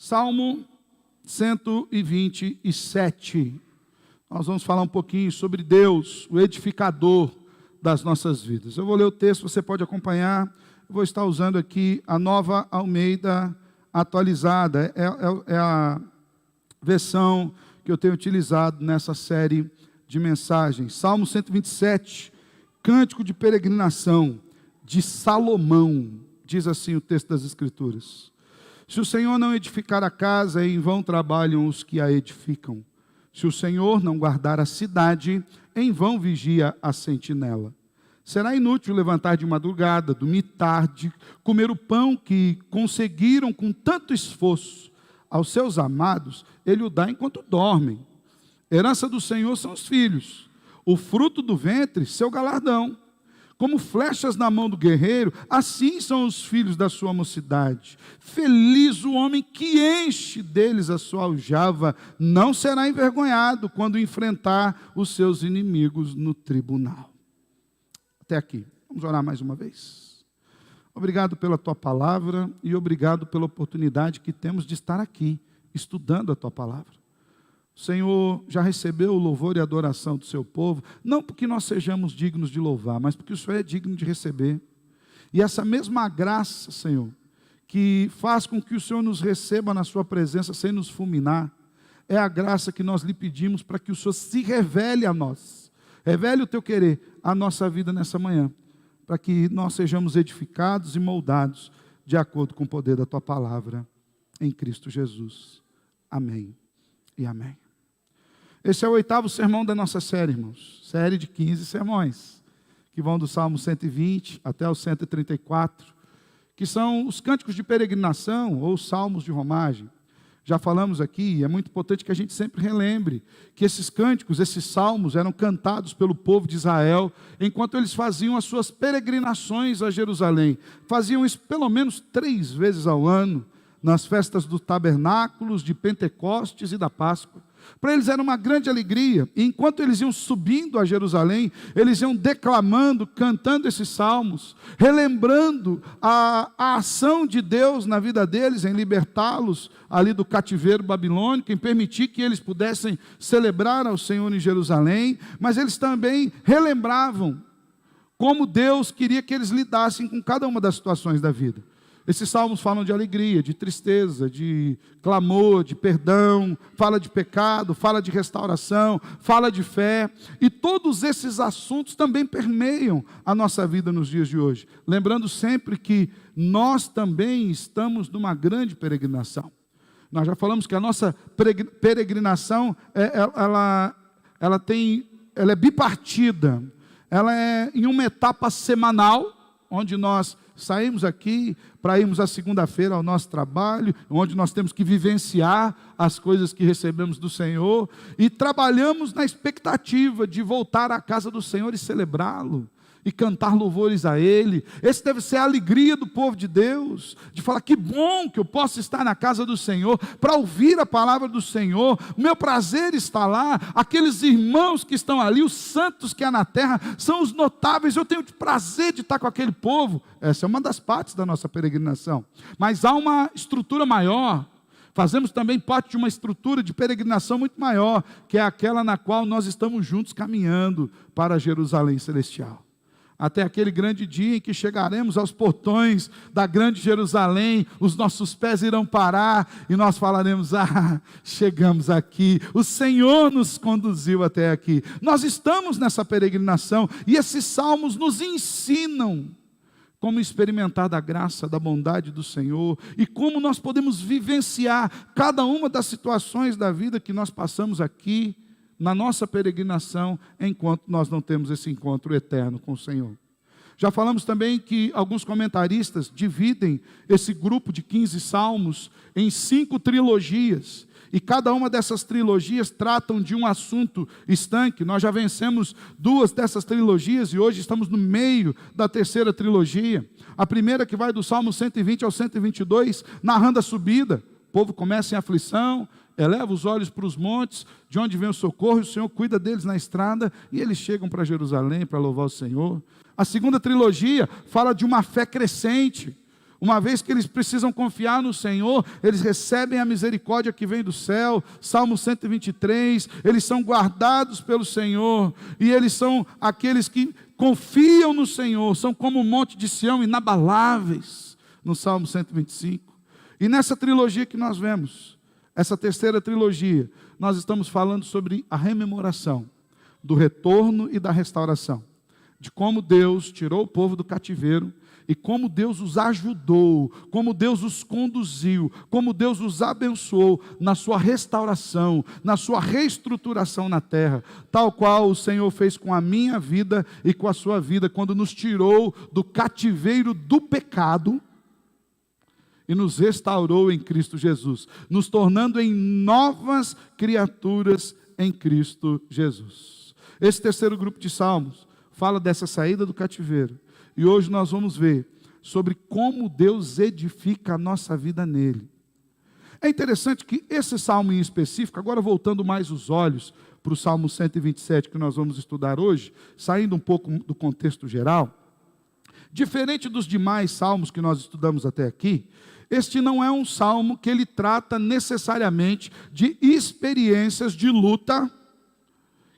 Salmo 127. Nós vamos falar um pouquinho sobre Deus, o edificador das nossas vidas. Eu vou ler o texto, você pode acompanhar. Eu vou estar usando aqui a Nova Almeida atualizada. É a versão que eu tenho utilizado nessa série de mensagens. Salmo 127, cântico de peregrinação de Salomão. Diz assim o texto das Escrituras: se o Senhor não edificar a casa, em vão trabalham os que a edificam. Se o Senhor não guardar a cidade, em vão vigia a sentinela. Será inútil levantar de madrugada, dormir tarde, comer o pão que conseguiram com tanto esforço. Aos seus amados, ele o dá enquanto dormem. Herança do Senhor são os filhos, o fruto do ventre, seu galardão. Como flechas na mão do guerreiro, assim são os filhos da sua mocidade. Feliz o homem que enche deles a sua aljava, não será envergonhado quando enfrentar os seus inimigos no tribunal. Até aqui. Vamos orar mais uma vez. Obrigado pela tua palavra e obrigado pela oportunidade que temos de estar aqui, estudando a tua palavra. O Senhor já recebeu o louvor e a adoração do seu povo, não porque nós sejamos dignos de louvar, mas porque o Senhor é digno de receber. E essa mesma graça, Senhor, que faz com que o Senhor nos receba na sua presença sem nos fulminar, é a graça que nós lhe pedimos para que o Senhor se revele a nós. Revele o teu querer à nossa vida nessa manhã, para que nós sejamos edificados e moldados de acordo com o poder da tua palavra, em Cristo Jesus. Amém e amém. Esse é o 8º sermão da nossa série, irmãos. Série de 15 sermões, que vão do Salmo 120 até o 134, que são os cânticos de peregrinação ou salmos de romagem. Já falamos aqui, e é muito importante que a gente sempre relembre, que esses cânticos, esses salmos eram cantados pelo povo de Israel, enquanto eles faziam as suas peregrinações a Jerusalém. Faziam isso pelo menos 3 vezes ao ano, nas festas dos tabernáculos, de Pentecostes e da Páscoa. Para eles era uma grande alegria, e enquanto eles iam subindo a Jerusalém, eles iam declamando, cantando esses salmos, relembrando a ação de Deus na vida deles, em libertá-los ali do cativeiro babilônico, em permitir que eles pudessem celebrar ao Senhor em Jerusalém, mas eles também relembravam como Deus queria que eles lidassem com cada uma das situações da vida. Esses salmos falam de alegria, de tristeza, de clamor, de perdão, fala de pecado, fala de restauração, fala de fé. E todos esses assuntos também permeiam a nossa vida nos dias de hoje. Lembrando sempre que nós também estamos numa grande peregrinação. Nós já falamos que a nossa peregrinação, ela é bipartida. Ela é em uma etapa semanal, onde nós saímos aqui para irmos à segunda-feira ao nosso trabalho, onde nós temos que vivenciar as coisas que recebemos do Senhor, e trabalhamos na expectativa de voltar à casa do Senhor e celebrá-lo, e cantar louvores a Ele. Esse deve ser a alegria do povo de Deus, de falar, que bom que eu posso estar na casa do Senhor, para ouvir a palavra do Senhor, o meu prazer está lá, aqueles irmãos que estão ali, os santos que há na terra, são os notáveis, eu tenho prazer de estar com aquele povo. Essa é uma das partes da nossa peregrinação, mas há uma estrutura maior. Fazemos também parte de uma estrutura de peregrinação muito maior, que é aquela na qual nós estamos juntos caminhando para Jerusalém Celestial. Até aquele grande dia em que chegaremos aos portões da grande Jerusalém, os nossos pés irão parar e nós falaremos, chegamos aqui, o Senhor nos conduziu até aqui. Nós estamos nessa peregrinação e esses salmos nos ensinam como experimentar da graça, da bondade do Senhor e como nós podemos vivenciar cada uma das situações da vida que nós passamos aqui, na nossa peregrinação, enquanto nós não temos esse encontro eterno com o Senhor. Já falamos também que alguns comentaristas dividem esse grupo de 15 salmos em 5 trilogias, e cada uma dessas trilogias tratam de um assunto estanque. Nós já vencemos 2 dessas trilogias e hoje estamos no meio da 3ª trilogia. A primeira, que vai do Salmo 120 ao 122, narrando a subida. O povo começa em aflição, eleva os olhos para os montes, de onde vem o socorro, e o Senhor cuida deles na estrada, e eles chegam para Jerusalém para louvar o Senhor. A segunda trilogia fala de uma fé crescente. Uma vez que eles precisam confiar no Senhor, eles recebem a misericórdia que vem do céu. Salmo 123, eles são guardados pelo Senhor, e eles são aqueles que confiam no Senhor, são como o monte de Sião, inabaláveis, no Salmo 125. E nessa trilogia que nós vemos, essa terceira trilogia, nós estamos falando sobre a rememoração, do retorno e da restauração, de como Deus tirou o povo do cativeiro, e como Deus os ajudou, como Deus os conduziu, como Deus os abençoou na sua restauração, na sua reestruturação na terra, tal qual o Senhor fez com a minha vida e com a sua vida, quando nos tirou do cativeiro do pecado e nos restaurou em Cristo Jesus, nos tornando em novas criaturas em Cristo Jesus. Esse terceiro grupo de salmos fala dessa saída do cativeiro. E hoje nós vamos ver sobre como Deus edifica a nossa vida nele. É interessante que esse salmo em específico, agora voltando mais os olhos para o Salmo 127 que nós vamos estudar hoje, saindo um pouco do contexto geral, diferente dos demais salmos que nós estudamos até aqui, este não é um salmo que ele trata necessariamente de experiências de luta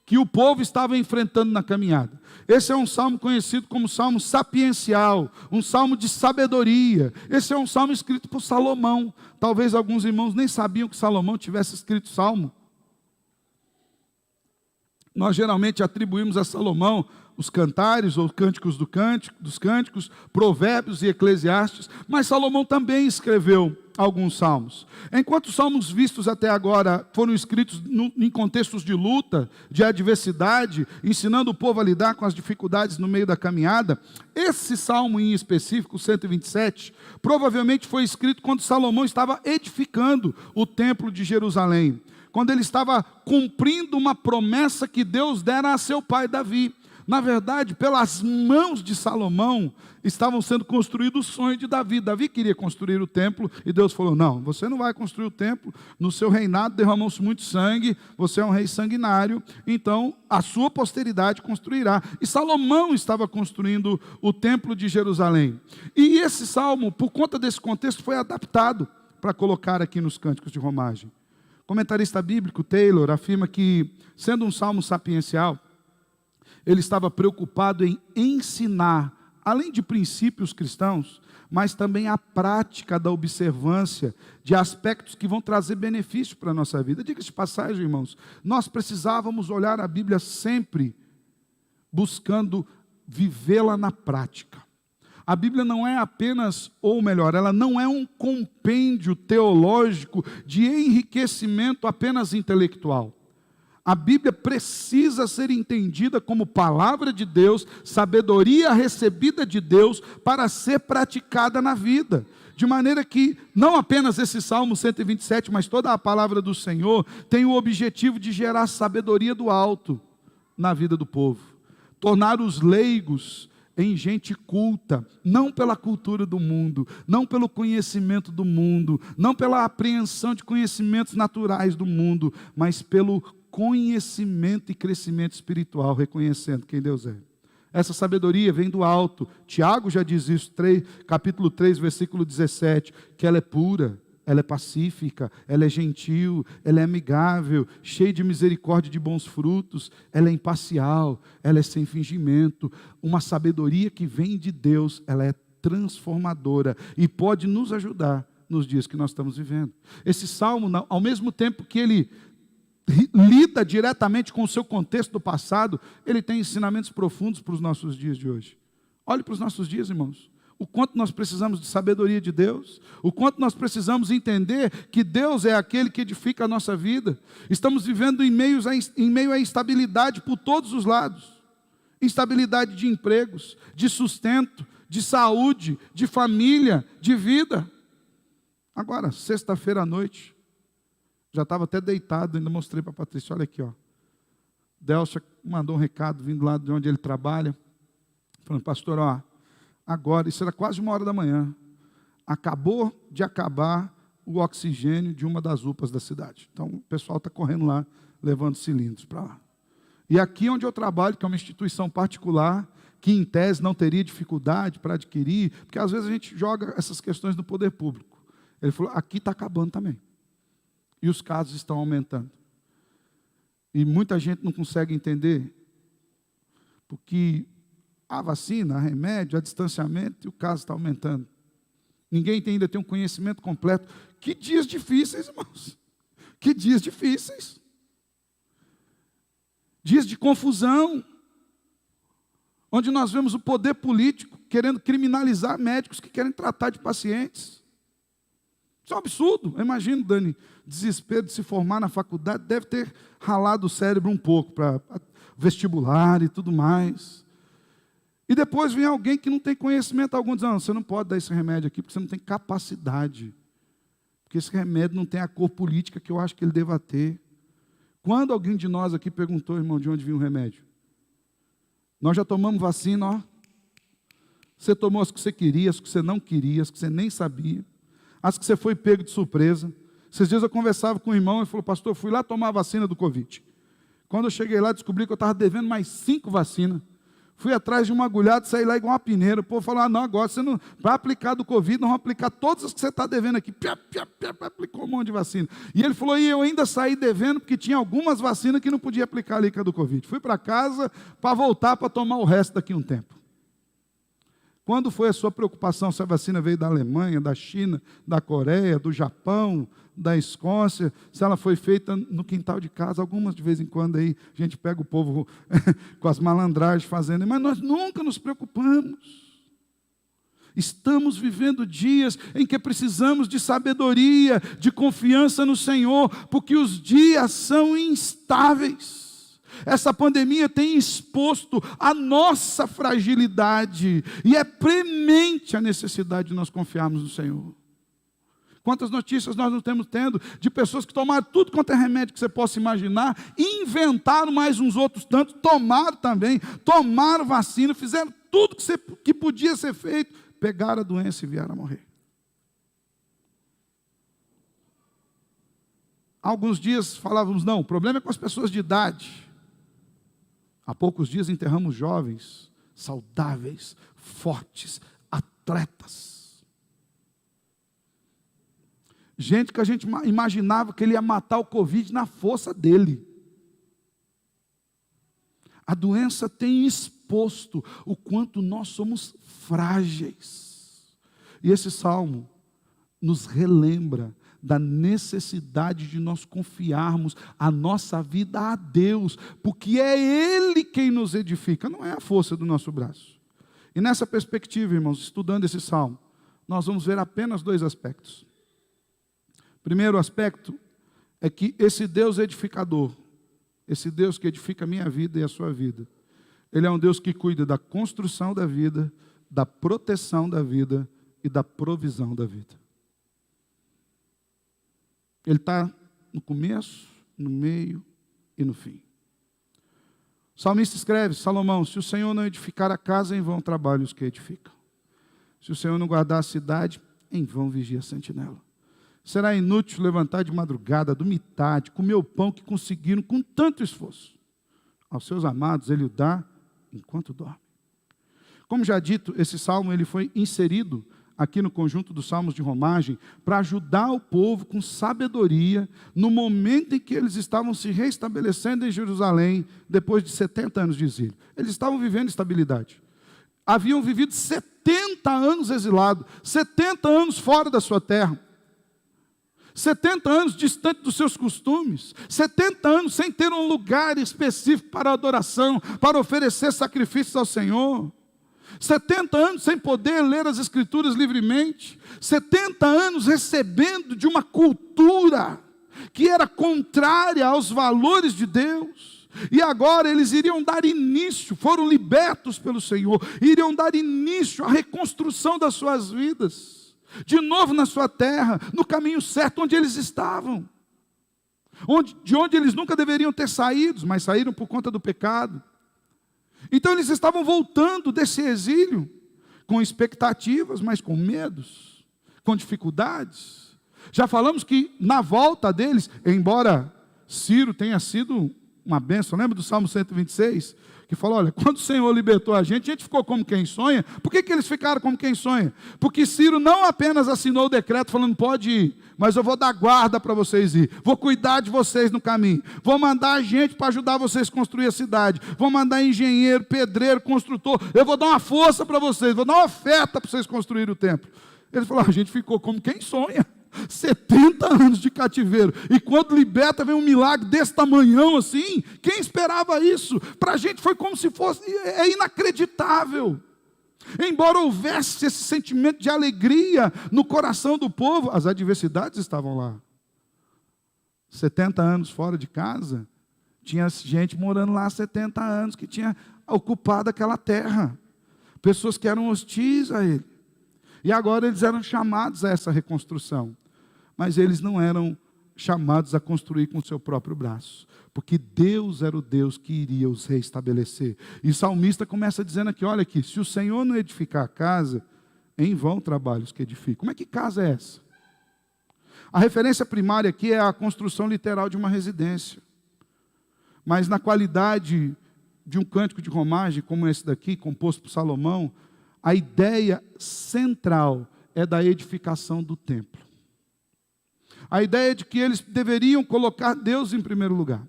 que o povo estava enfrentando na caminhada. Esse é um salmo conhecido como salmo sapiencial, um salmo de sabedoria. Esse é um salmo escrito por Salomão. Talvez alguns irmãos nem sabiam que Salomão tivesse escrito salmo. Nós geralmente atribuímos a Salomão os cantares ou cânticos dos cânticos, provérbios e eclesiastes, mas Salomão também escreveu alguns salmos. Enquanto os salmos vistos até agora foram escritos em contextos de luta, de adversidade, ensinando o povo a lidar com as dificuldades no meio da caminhada, esse salmo em específico, 127, provavelmente foi escrito quando Salomão estava edificando o templo de Jerusalém, quando ele estava cumprindo uma promessa que Deus dera a seu pai Davi. Na verdade, pelas mãos de Salomão, estavam sendo construídos os sonhos de Davi. Davi queria construir o templo, e Deus falou, não, você não vai construir o templo, no seu reinado derramou-se muito sangue, você é um rei sanguinário, então a sua posteridade construirá. E Salomão estava construindo o templo de Jerusalém. E esse salmo, por conta desse contexto, foi adaptado para colocar aqui nos cânticos de romagem. O comentarista bíblico Taylor afirma que, sendo um salmo sapiencial, ele estava preocupado em ensinar, além de princípios cristãos, mas também a prática da observância de aspectos que vão trazer benefício para a nossa vida. Diga-se de passagem, irmãos, nós precisávamos olhar a Bíblia sempre buscando vivê-la na prática. A Bíblia não é apenas, ou melhor, ela não é um compêndio teológico de enriquecimento apenas intelectual. A Bíblia precisa ser entendida como palavra de Deus, sabedoria recebida de Deus para ser praticada na vida. De maneira que não apenas esse Salmo 127, mas toda a palavra do Senhor tem o objetivo de gerar sabedoria do alto na vida do povo. Tornar os leigos em gente culta, não pela cultura do mundo, não pelo conhecimento do mundo, não pela apreensão de conhecimentos naturais do mundo, mas pelo conhecimento e crescimento espiritual, reconhecendo quem Deus é. Essa sabedoria vem do alto. Tiago já diz isso, capítulo 3, versículo 17, que ela é pura, ela é pacífica, ela é gentil, ela é amigável, cheia de misericórdia e de bons frutos, ela é imparcial, ela é sem fingimento. Uma sabedoria que vem de Deus, ela é transformadora e pode nos ajudar nos dias que nós estamos vivendo. Esse salmo, ao mesmo tempo que ele lida diretamente com o seu contexto do passado, ele tem ensinamentos profundos para os nossos dias de hoje. Olhe para os nossos dias, irmãos. O quanto nós precisamos de sabedoria de Deus, o quanto nós precisamos entender que Deus é aquele que edifica a nossa vida. Estamos vivendo em meio à instabilidade por todos os lados. Instabilidade de empregos, de sustento, de saúde, de família, de vida. Agora, sexta-feira à noite, já estava até deitado, ainda mostrei para a Patrícia, olha aqui, ó. Delcia mandou um recado vindo lá de onde ele trabalha, falando, pastor, ó, agora, isso era quase 1h da manhã, acabou de acabar o oxigênio de uma das UPAs da cidade. Então, o pessoal está correndo lá, levando cilindros para lá. E aqui onde eu trabalho, que é uma instituição particular, que em tese não teria dificuldade para adquirir, porque às vezes a gente joga essas questões no poder público. Ele falou, aqui está acabando também. E os casos estão aumentando. E muita gente não consegue entender, porque a vacina, a remédio, a distanciamento, e o caso está aumentando. Ninguém ainda tem um conhecimento completo. Que dias difíceis, irmãos. Que dias difíceis. Dias de confusão, onde nós vemos o poder político querendo criminalizar médicos que querem tratar de pacientes. Isso é um absurdo. Eu imagino, Dani, desespero de se formar na faculdade, deve ter ralado o cérebro um pouco para vestibular e tudo mais. E depois vem alguém que não tem conhecimento algum, dizendo, não, você não pode dar esse remédio aqui, porque você não tem capacidade. Porque esse remédio não tem a cor política que eu acho que ele deva ter. Quando alguém de nós aqui perguntou, irmão, de onde vinha o remédio? Nós já tomamos vacina, ó. Você tomou as que você queria, as que você não queria, as que você nem sabia, as que você foi pego de surpresa. Esses dias eu conversava com um irmão e falou, pastor, eu fui lá tomar a vacina do Covid. Quando eu cheguei lá, descobri que eu estava devendo mais 5 vacinas. Fui atrás de uma agulhada, saí lá igual uma peneira. O povo falou, não, agora você não vai aplicar do Covid, não vão aplicar todas as que você está devendo aqui. Aplicou um monte de vacina. E ele falou, e eu ainda saí devendo, porque tinha algumas vacinas que não podia aplicar ali com a do Covid. Fui para casa para voltar para tomar o resto daqui a um tempo. Quando foi a sua preocupação se a vacina veio da Alemanha, da China, da Coreia, do Japão, da Escócia, se ela foi feita no quintal de casa? Algumas de vez em quando aí a gente pega o povo com as malandragens fazendo, mas nós nunca nos preocupamos. Estamos vivendo dias em que precisamos de sabedoria, de confiança no Senhor, porque os dias são instáveis. Essa pandemia tem exposto a nossa fragilidade e é premente a necessidade de nós confiarmos no Senhor. Quantas notícias nós não estamos tendo de pessoas que tomaram tudo quanto é remédio que você possa imaginar, inventaram mais uns outros tantos, tomaram também, tomaram vacina, fizeram tudo que podia ser feito, pegaram a doença e vieram a morrer. Há alguns dias falávamos, não, o problema é com as pessoas de idade. Há poucos dias enterramos jovens, saudáveis, fortes, atletas. Gente que a gente imaginava que ele ia matar o Covid na força dele. A doença tem exposto o quanto nós somos frágeis. E esse salmo nos relembra da necessidade de nós confiarmos a nossa vida a Deus, porque é Ele quem nos edifica, não é a força do nosso braço. E nessa perspectiva, irmãos, estudando esse salmo, nós vamos ver apenas 2 aspectos. Primeiro aspecto é que esse Deus edificador, esse Deus que edifica a minha vida e a sua vida, Ele é um Deus que cuida da construção da vida, da proteção da vida e da provisão da vida. Ele está no começo, no meio e no fim. O salmista escreve, Salomão, se o Senhor não edificar a casa, em vão trabalham os que edificam. Se o Senhor não guardar a cidade, em vão vigia a sentinela. Será inútil levantar de madrugada, dormir tarde, comer o pão que conseguiram com tanto esforço. Aos seus amados Ele o dá enquanto dorme. Como já dito, esse salmo ele foi inserido aqui no conjunto dos salmos de romagem, para ajudar o povo com sabedoria, no momento em que eles estavam se restabelecendo em Jerusalém, depois de 70 anos de exílio. Eles estavam vivendo estabilidade. Haviam vivido 70 anos exilados, 70 anos fora da sua terra, 70 anos distante dos seus costumes, 70 anos sem ter um lugar específico para adoração, para oferecer sacrifícios ao Senhor. 70 anos sem poder ler as Escrituras livremente, 70 anos recebendo de uma cultura que era contrária aos valores de Deus, e agora eles iriam dar início, foram libertos pelo Senhor, iriam dar início à reconstrução das suas vidas, de novo na sua terra, no caminho certo onde eles estavam, de onde eles nunca deveriam ter saído, mas saíram por conta do pecado. Então eles estavam voltando desse exílio, com expectativas, mas com medos, com dificuldades. Já falamos que na volta deles, embora Ciro tenha sido uma bênção. Lembra do Salmo 126? Que falou, olha, quando o Senhor libertou a gente ficou como quem sonha. Por que eles ficaram como quem sonha? Porque Ciro não apenas assinou o decreto falando, pode ir, mas eu vou dar guarda para vocês ir, vou cuidar de vocês no caminho, vou mandar gente para ajudar vocês a construir a cidade, vou mandar engenheiro, pedreiro, construtor, eu vou dar uma força para vocês, vou dar uma oferta para vocês construírem o templo. Ele falou, a gente ficou como quem sonha. 70 anos de cativeiro, e quando liberta vem um milagre desse tamanhão assim, quem esperava isso? Para a gente foi como se fosse, é inacreditável. Embora houvesse esse sentimento de alegria no coração do povo, as adversidades estavam lá. 70 anos fora de casa, tinha gente morando lá há 70 anos, que tinha ocupado aquela terra, pessoas que eram hostis a ele, e agora eles eram chamados a essa reconstrução. Mas eles não eram chamados a construir com o seu próprio braço, porque Deus era o Deus que iria os reestabelecer. E o salmista começa dizendo aqui, olha aqui, se o Senhor não edificar a casa, em vão trabalhos que edificam. Como é que casa é essa? A referência primária aqui é a construção literal de uma residência. Mas na qualidade de um cântico de romagem, como esse daqui, composto por Salomão, a ideia central é da edificação do templo. A ideia de que eles deveriam colocar Deus em primeiro lugar.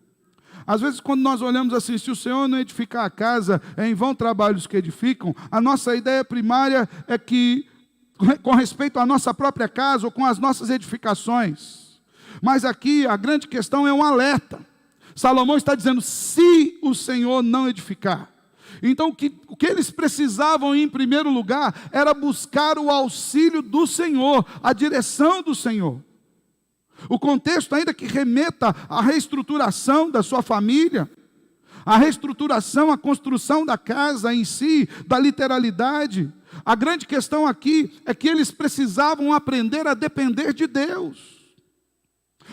Às vezes, quando nós olhamos assim, se o Senhor não edificar a casa, é em vão trabalhos que edificam, a nossa ideia primária é que, com respeito à nossa própria casa ou com as nossas edificações. Mas aqui, a grande questão é um alerta. Salomão está dizendo, se o Senhor não edificar. Então, o que eles precisavam em primeiro lugar, era buscar o auxílio do Senhor, a direção do Senhor. O contexto ainda que remeta à reestruturação da sua família, a reestruturação, a construção da casa em si, da literalidade. A grande questão aqui é que eles precisavam aprender a depender de Deus.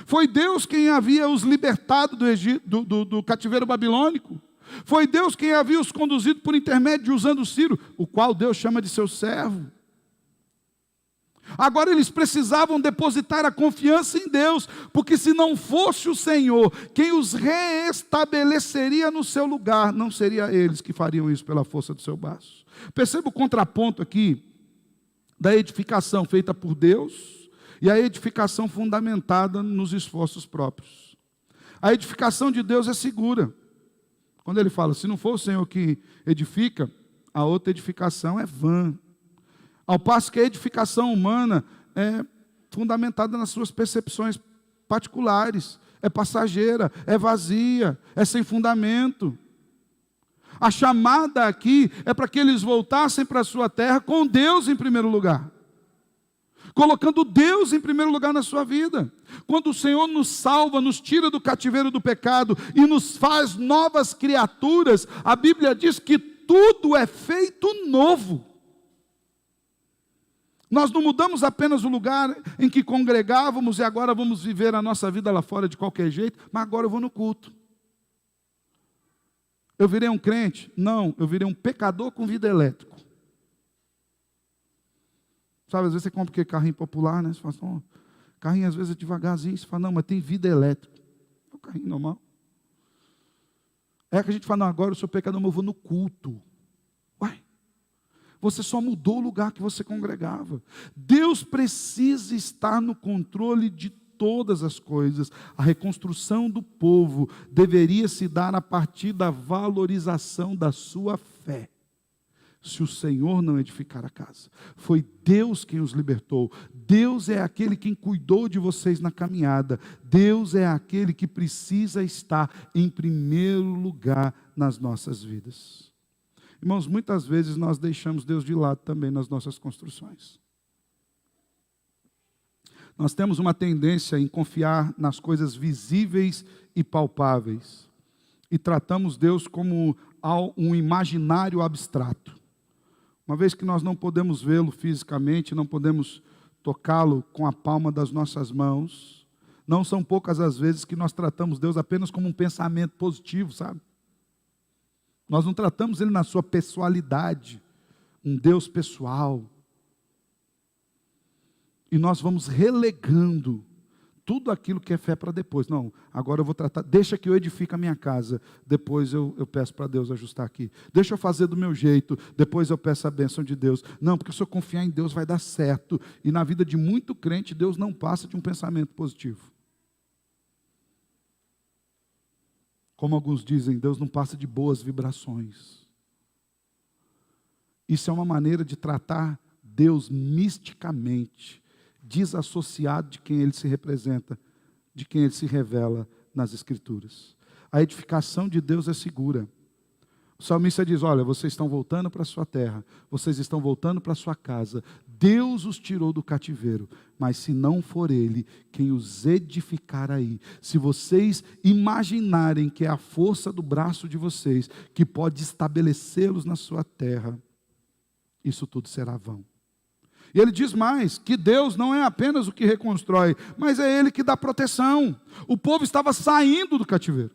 Foi Deus quem havia os libertado do cativeiro babilônico. Foi Deus quem havia os conduzido por intermédio de usando Ciro, o qual Deus chama de seu servo. Agora eles precisavam depositar a confiança em Deus, porque se não fosse o Senhor quem os reestabeleceria no seu lugar, não seria eles que fariam isso pela força do seu braço. Perceba o contraponto aqui da edificação feita por Deus e a edificação fundamentada nos esforços próprios. A edificação de Deus é segura. Quando ele fala, se não for o Senhor que edifica, a outra edificação é vã. Ao passo que a edificação humana é fundamentada nas suas percepções particulares, é passageira, é vazia, é sem fundamento. A chamada aqui é para que eles voltassem para a sua terra com Deus em primeiro lugar, colocando Deus em primeiro lugar na sua vida. Quando o Senhor nos salva, nos tira do cativeiro do pecado e nos faz novas criaturas, a Bíblia diz que tudo é feito novo. Nós não mudamos apenas o lugar em que congregávamos e agora vamos viver a nossa vida lá fora de qualquer jeito, mas agora eu vou no culto. Eu virei um crente? Não, eu virei um pecador com vida elétrica. Sabe, às vezes você compra aquele carrinho popular, né? Você fala assim, carrinho às vezes é devagarzinho, você fala, não, mas tem vida elétrica. É um carrinho normal. É que a gente fala, não, agora eu sou pecador, mas eu vou no culto. Uai, você só mudou o lugar que você congregava. Deus precisa estar no controle de todas as coisas. A reconstrução do povo deveria se dar a partir da valorização da sua fé. Se o Senhor não edificar a casa, foi Deus quem os libertou. Deus é aquele quem cuidou de vocês na caminhada. Deus é aquele que precisa estar em primeiro lugar nas nossas vidas. Irmãos, muitas vezes nós deixamos Deus de lado também nas nossas construções. Nós temos uma tendência em confiar nas coisas visíveis e palpáveis. E tratamos Deus como um imaginário abstrato. Uma vez que nós não podemos vê-lo fisicamente, não podemos tocá-lo com a palma das nossas mãos, não são poucas as vezes que nós tratamos Deus apenas como um pensamento positivo, sabe? Nós não tratamos Ele na sua pessoalidade, um Deus pessoal. E nós vamos relegando tudo aquilo que é fé para depois. Não, agora eu vou tratar, deixa que eu edifique a minha casa, depois eu peço para Deus ajustar aqui. Deixa eu fazer do meu jeito, depois eu peço a bênção de Deus. Não, porque se eu confiar em Deus vai dar certo. E na vida de muito crente, Deus não passa de um pensamento positivo. Como alguns dizem, Deus não passa de boas vibrações. Isso é uma maneira de tratar Deus misticamente, desassociado de quem Ele se representa, de quem Ele se revela nas Escrituras. A edificação de Deus é segura. O salmista diz, olha, vocês estão voltando para a sua terra, vocês estão voltando para a sua casa, Deus os tirou do cativeiro, mas se não for Ele quem os edificar aí, se vocês imaginarem que é a força do braço de vocês que pode estabelecê-los na sua terra, isso tudo será vão. E ele diz mais, que Deus não é apenas o que reconstrói, mas é Ele que dá proteção. O povo estava saindo do cativeiro.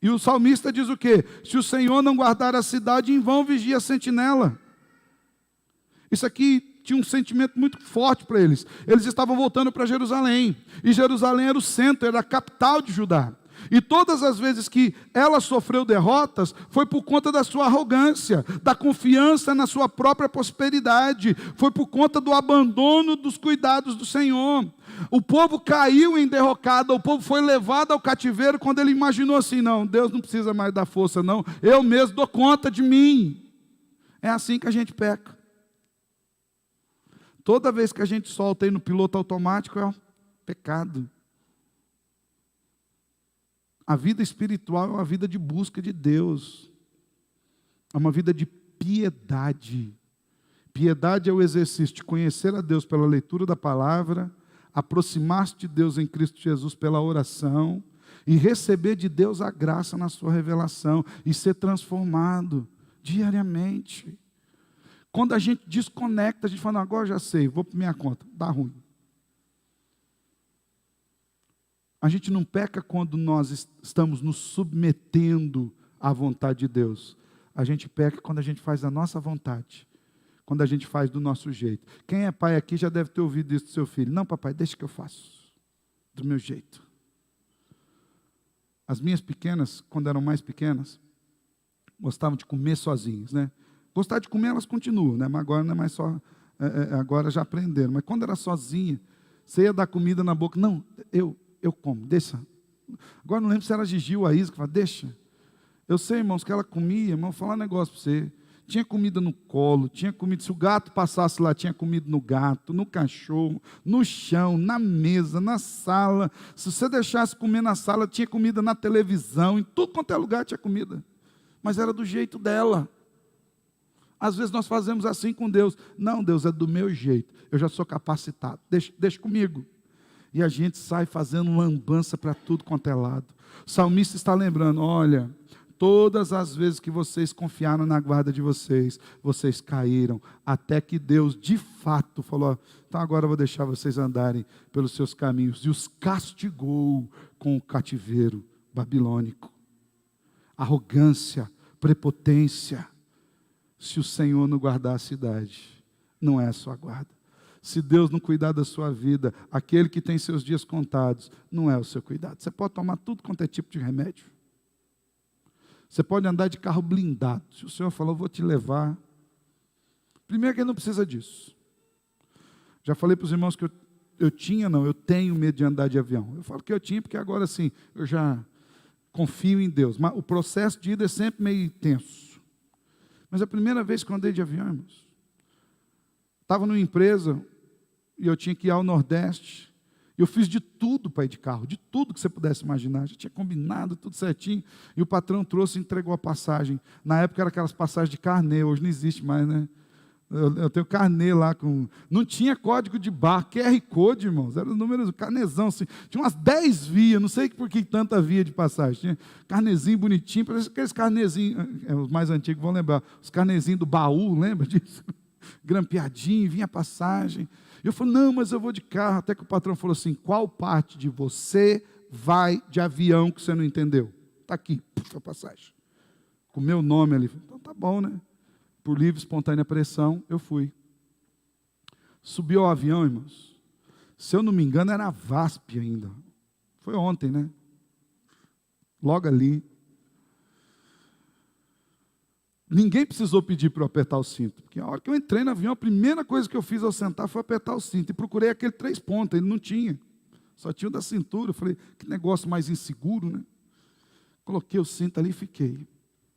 E o salmista diz o quê? Se o Senhor não guardar a cidade, em vão vigia a sentinela. Isso aqui tinha um sentimento muito forte para eles. Eles estavam voltando para Jerusalém. E Jerusalém era o centro, era a capital de Judá. E todas as vezes que ela sofreu derrotas, foi por conta da sua arrogância, da confiança na sua própria prosperidade, foi por conta do abandono dos cuidados do Senhor. O povo caiu em derrocada, o povo foi levado ao cativeiro quando ele imaginou assim, não, Deus não precisa mais dar força não, eu mesmo dou conta de mim. É assim que a gente peca. Toda vez que a gente solta aí no piloto automático, é um pecado. A vida espiritual é uma vida de busca de Deus. É uma vida de piedade. Piedade é o exercício de conhecer a Deus pela leitura da palavra, aproximar-se de Deus em Cristo Jesus pela oração e receber de Deus a graça na sua revelação e ser transformado diariamente. Quando a gente desconecta, a gente fala, não, agora eu já sei, vou para minha conta, dá ruim. A gente não peca quando nós estamos nos submetendo à vontade de Deus. A gente peca quando a gente faz a nossa vontade. Quando a gente faz do nosso jeito. Quem é pai aqui já deve ter ouvido isso do seu filho. Não, papai, deixa que eu faço. Do meu jeito. As minhas pequenas, quando eram mais pequenas, gostavam de comer sozinhas, né? Gostar de comer elas continuam, né? Mas agora não é mais só... agora já aprenderam. Mas quando era sozinha, você ia dar comida na boca. Não, eu como, deixa. Agora não lembro se era a Gigi ou a Isa que fala, deixa. Eu sei, irmãos, que ela comia, mas vou falar um negócio para você. Tinha comida no colo, tinha comida, se o gato passasse lá, tinha comida no gato, no cachorro, no chão, na mesa, na sala. Se você deixasse comer na sala, tinha comida na televisão, em tudo quanto é lugar tinha comida. Mas era do jeito dela. Às vezes nós fazemos assim com Deus. Não, Deus, é do meu jeito. Eu já sou capacitado. Deixa comigo. E a gente sai fazendo lambança para tudo quanto é lado. O salmista está lembrando, olha, todas as vezes que vocês confiaram na guarda de vocês, vocês caíram, até que Deus de fato falou, então agora eu vou deixar vocês andarem pelos seus caminhos, e os castigou com o cativeiro babilônico. Arrogância, prepotência. Se o Senhor não guardar a cidade, não é a sua guarda. Se Deus não cuidar da sua vida, aquele que tem seus dias contados, não é o seu cuidado. Você pode tomar tudo quanto é tipo de remédio. Você pode andar de carro blindado. Se o Senhor falou, vou te levar. Primeiro que ele não precisa disso. Já falei para os irmãos que eu tenho medo de andar de avião. Eu falo que eu tinha, porque agora sim, eu já confio em Deus. Mas o processo de ida é sempre meio tenso. Mas a primeira vez que eu andei de avião, irmãos, estava numa empresa, e eu tinha que ir ao Nordeste, eu fiz de tudo para ir de carro, de tudo que você pudesse imaginar, já tinha combinado tudo certinho, e o patrão trouxe e entregou a passagem. Na época era aquelas passagens de carnê, hoje não existe mais, né? Eu tenho carnê lá, não tinha código de barra, QR Code, irmãos, eram números, carnezão, assim, tinha umas 10 vias, não sei por que tanta via de passagem, tinha carnezinho bonitinho, parece aqueles carnezinhos, os mais antigos vão lembrar, os carnezinhos do baú, lembra disso? Grampeadinho, vinha a passagem. Eu falei, não, mas eu vou de carro. Até que o patrão falou assim, qual parte de você vai de avião que você não entendeu? Está aqui, a passagem. Com o meu nome ali. Então tá bom, né? Por livre, espontânea pressão, eu fui. Subiu ao avião, irmãos. Se eu não me engano, era a VASP ainda. Foi ontem, né? Logo ali. Ninguém precisou pedir para eu apertar o cinto. Porque a hora que eu entrei no avião, a primeira coisa que eu fiz ao sentar foi apertar o cinto. E procurei aquele 3 pontos, ele não tinha. Só tinha o da cintura. Eu falei, que negócio mais inseguro, né? Coloquei o cinto ali e fiquei.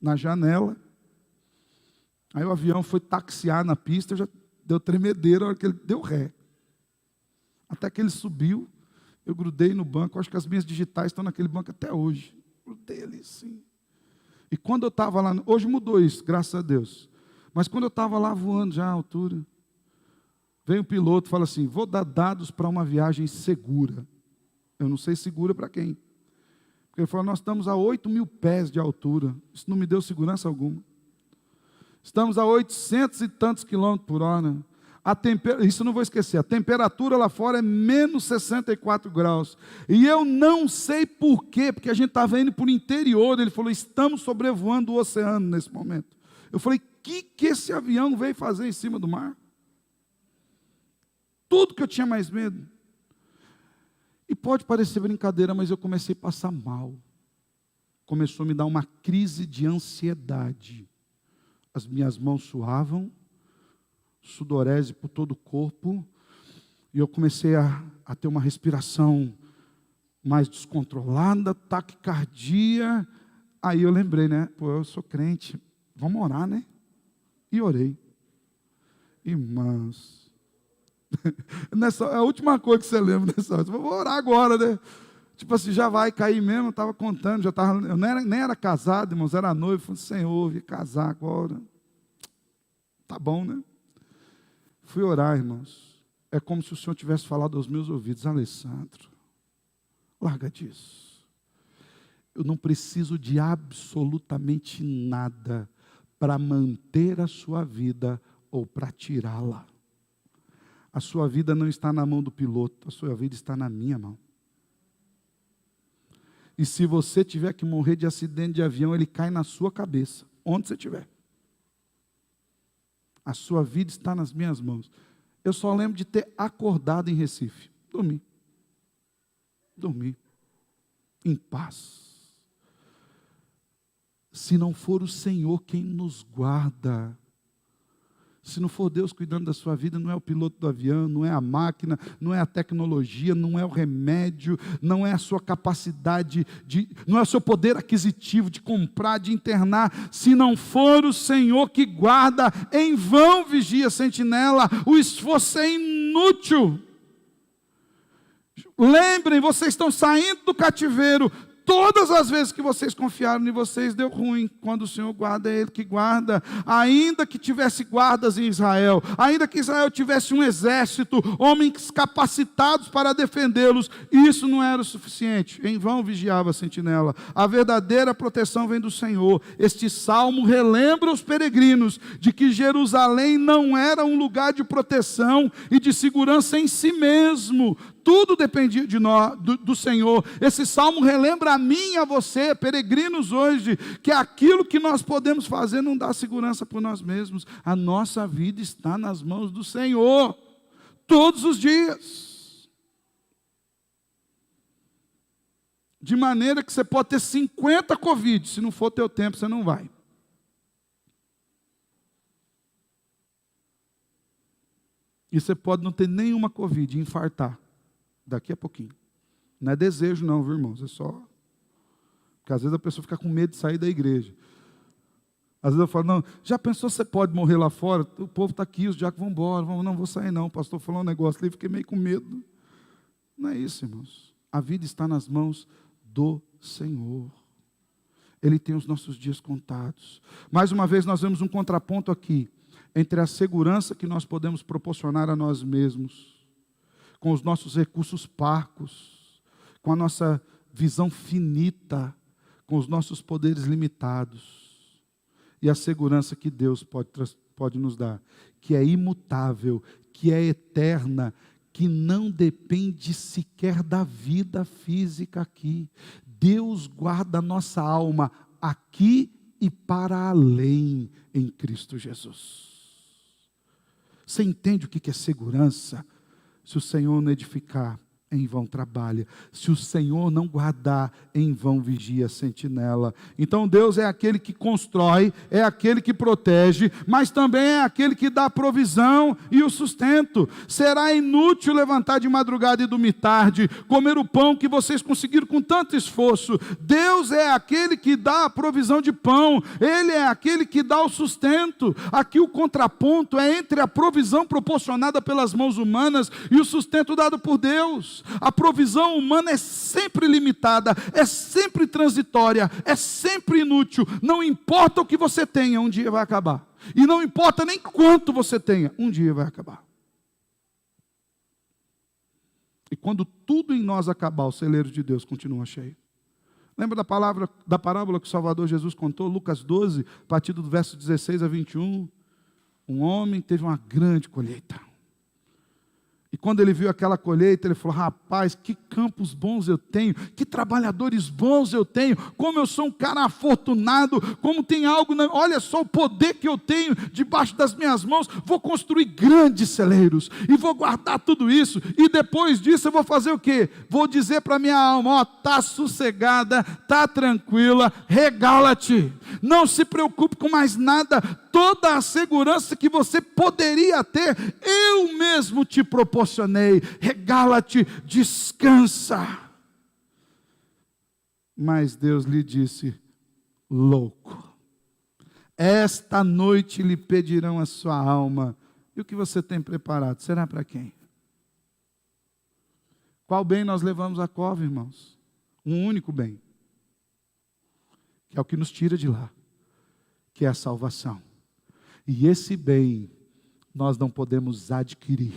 Na janela. Aí o avião foi taxiar na pista, já deu tremedeira a hora que ele deu ré. Até que ele subiu, eu grudei no banco, acho que as minhas digitais estão naquele banco até hoje. Grudei ali, sim. E quando eu estava lá, hoje mudou isso, graças a Deus. Mas quando eu estava lá voando já à altura, vem o piloto e fala assim, vou dar dados para uma viagem segura. Eu não sei segura para quem. Porque ele falou, nós estamos a 8.000 pés de altura. Isso não me deu segurança alguma. Estamos a 800 e tantos quilômetros por hora. Isso eu não vou esquecer, a temperatura lá fora é menos 64 graus. E eu não sei por quê, porque a gente estava indo para o interior. Ele falou, estamos sobrevoando o oceano nesse momento. Eu falei, o que esse avião veio fazer em cima do mar? Tudo que eu tinha mais medo. E pode parecer brincadeira, mas eu comecei a passar mal. Começou a me dar uma crise de ansiedade. As minhas mãos suavam, sudorese por todo o corpo, e eu comecei a ter uma respiração mais descontrolada, taquicardia. Aí eu lembrei, né? Pô, eu sou crente, vamos orar, né? E orei. Irmãos, é a última coisa que você lembra dessa hora. Vou orar agora, né? Tipo assim, já vai cair mesmo, eu estava contando, eu nem era casado, irmãos, era noivo. Eu falei, Senhor, vim casar agora. Tá bom, né? Fui orar, irmãos. É como se o Senhor tivesse falado aos meus ouvidos, Alessandro, larga disso. Eu não preciso de absolutamente nada para manter a sua vida ou para tirá-la. A sua vida não está na mão do piloto, a sua vida está na minha mão. E se você tiver que morrer de acidente de avião, ele cai na sua cabeça, onde você estiver. A sua vida está nas minhas mãos. Eu só lembro de ter acordado em Recife. Dormi. Em paz. Se não for o Senhor quem nos guarda, se não for Deus cuidando da sua vida, não é o piloto do avião, não é a máquina, não é a tecnologia, não é o remédio, não é a sua capacidade, não é o seu poder aquisitivo de comprar, de internar. Se não for o Senhor que guarda, em vão vigia a sentinela, o esforço é inútil. Lembrem, vocês estão saindo do cativeiro. Todas as vezes que vocês confiaram em vocês, deu ruim. Quando o Senhor guarda, é Ele que guarda. Ainda que tivesse guardas em Israel, ainda que Israel tivesse um exército, homens capacitados para defendê-los, isso não era o suficiente. Em vão vigiava a sentinela. A verdadeira proteção vem do Senhor. Este salmo relembra os peregrinos de que Jerusalém não era um lugar de proteção e de segurança em si mesmo. Tudo dependia de nós, do Senhor. Esse salmo relembra a mim e a você, peregrinos hoje, que aquilo que nós podemos fazer não dá segurança por nós mesmos. A nossa vida está nas mãos do Senhor, todos os dias. De maneira que você pode ter 50 Covid, se não for teu tempo, você não vai. E você pode não ter nenhuma Covid e infartar. Daqui a pouquinho. Não é desejo não, viu, irmãos? É só... Porque às vezes a pessoa fica com medo de sair da igreja. Às vezes eu falo, não, já pensou se você pode morrer lá fora? O povo está aqui, os diáconos vão embora. Não vou sair não, o pastor falou um negócio ali, fiquei meio com medo. Não é isso, irmãos. A vida está nas mãos do Senhor. Ele tem os nossos dias contados. Mais uma vez nós vemos um contraponto aqui, entre a segurança que nós podemos proporcionar a nós mesmos, com os nossos recursos parcos, com a nossa visão finita, com os nossos poderes limitados, e a segurança que Deus pode nos dar, que é imutável, que é eterna, que não depende sequer da vida física aqui. Deus guarda a nossa alma aqui e para além em Cristo Jesus. Você entende o que é segurança? Se o Senhor não edificar, em vão trabalha. Se o Senhor não guardar, em vão vigia a sentinela. Então Deus é aquele que constrói, é aquele que protege, mas também é aquele que dá a provisão e o sustento. Será inútil levantar de madrugada e dormir tarde, comer o pão que vocês conseguiram com tanto esforço. Deus é aquele que dá a provisão de pão, Ele é aquele que dá o sustento. Aqui o contraponto é entre a provisão proporcionada pelas mãos humanas e o sustento dado por Deus. A provisão humana é sempre limitada, é sempre transitória, é sempre inútil. Não importa o que você tenha, um dia vai acabar. E não importa nem quanto você tenha, um dia vai acabar. E quando tudo em nós acabar, o celeiro de Deus continua cheio. Lembra da parábola que o Salvador Jesus contou, Lucas 12, a partir do verso 16 a 21? Um homem teve uma grande colheita. E quando ele viu aquela colheita, ele falou: rapaz, que campos bons eu tenho, que trabalhadores bons eu tenho, como eu sou um cara afortunado, como tem algo, olha só o poder que eu tenho debaixo das minhas mãos, vou construir grandes celeiros, e vou guardar tudo isso, e depois disso eu vou fazer o quê? Vou dizer para minha alma: está sossegada, está tranquila, regala-te, não se preocupe com mais nada, toda a segurança que você poderia ter, eu mesmo te proporcionei, regala-te, descansa. Mas Deus lhe disse: louco, esta noite lhe pedirão a sua alma, e o que você tem preparado, será para quem? Qual bem nós levamos à cova, irmãos? Um único bem, que é o que nos tira de lá, que é a salvação. E esse bem nós não podemos adquirir.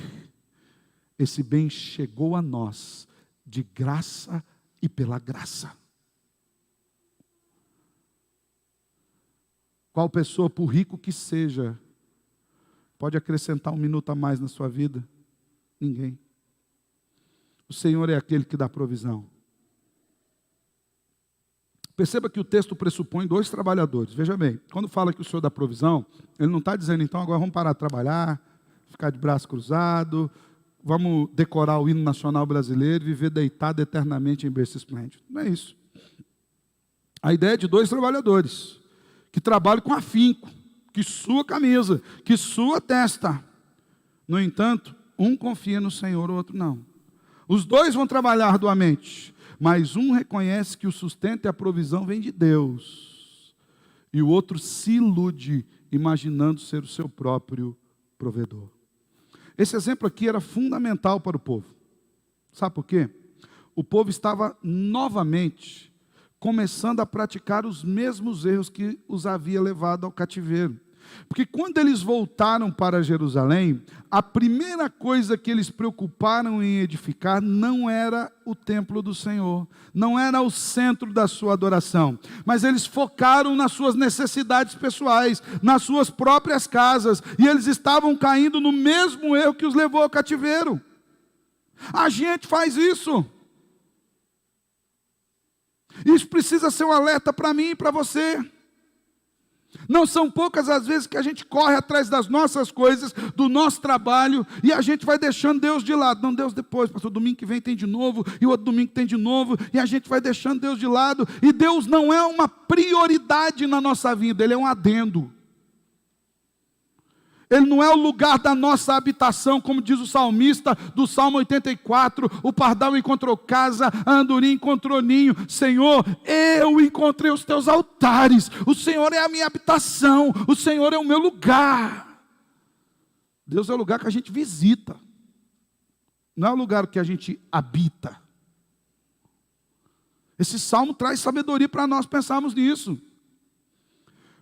Esse bem chegou a nós de graça e pela graça. Qual pessoa, por rico que seja, pode acrescentar 1 minuto a mais na sua vida? Ninguém. O Senhor é aquele que dá provisão. Perceba que o texto pressupõe 2 trabalhadores. Veja bem, quando fala que o Senhor dá provisão, Ele não está dizendo, então, agora vamos parar de trabalhar, ficar de braço cruzado, vamos decorar o hino nacional brasileiro e viver deitado eternamente em berço esplêndido. Não é isso. A ideia é de 2 trabalhadores, que trabalham com afinco, que sua camisa, que sua testa. No entanto, um confia no Senhor, o outro não. Os 2 vão trabalhar arduamente, mas um reconhece que o sustento e a provisão vem de Deus, e o outro se ilude, imaginando ser o seu próprio provedor. Esse exemplo aqui era fundamental para o povo. Sabe por quê? O povo estava novamente começando a praticar os mesmos erros que os havia levado ao cativeiro. Porque quando eles voltaram para Jerusalém, a primeira coisa que eles preocuparam em edificar não era o templo do Senhor, não era o centro da sua adoração, mas eles focaram nas suas necessidades pessoais, nas suas próprias casas, e eles estavam caindo no mesmo erro que os levou ao cativeiro. A gente faz isso. Isso precisa ser um alerta para mim e para você. Não são poucas as vezes que a gente corre atrás das nossas coisas, do nosso trabalho, e a gente vai deixando Deus de lado. Não, Deus depois, pastor, domingo que vem tem de novo, e o outro domingo tem de novo, e a gente vai deixando Deus de lado, e Deus não é uma prioridade na nossa vida, Ele é um adendo. Ele não é o lugar da nossa habitação, como diz o salmista do Salmo 84, o pardal encontrou casa, a andorinha encontrou ninho. Senhor, eu encontrei os teus altares, o Senhor é a minha habitação, o Senhor é o meu lugar. Deus é o lugar que a gente visita, não é o lugar que a gente habita. Esse salmo traz sabedoria para nós pensarmos nisso.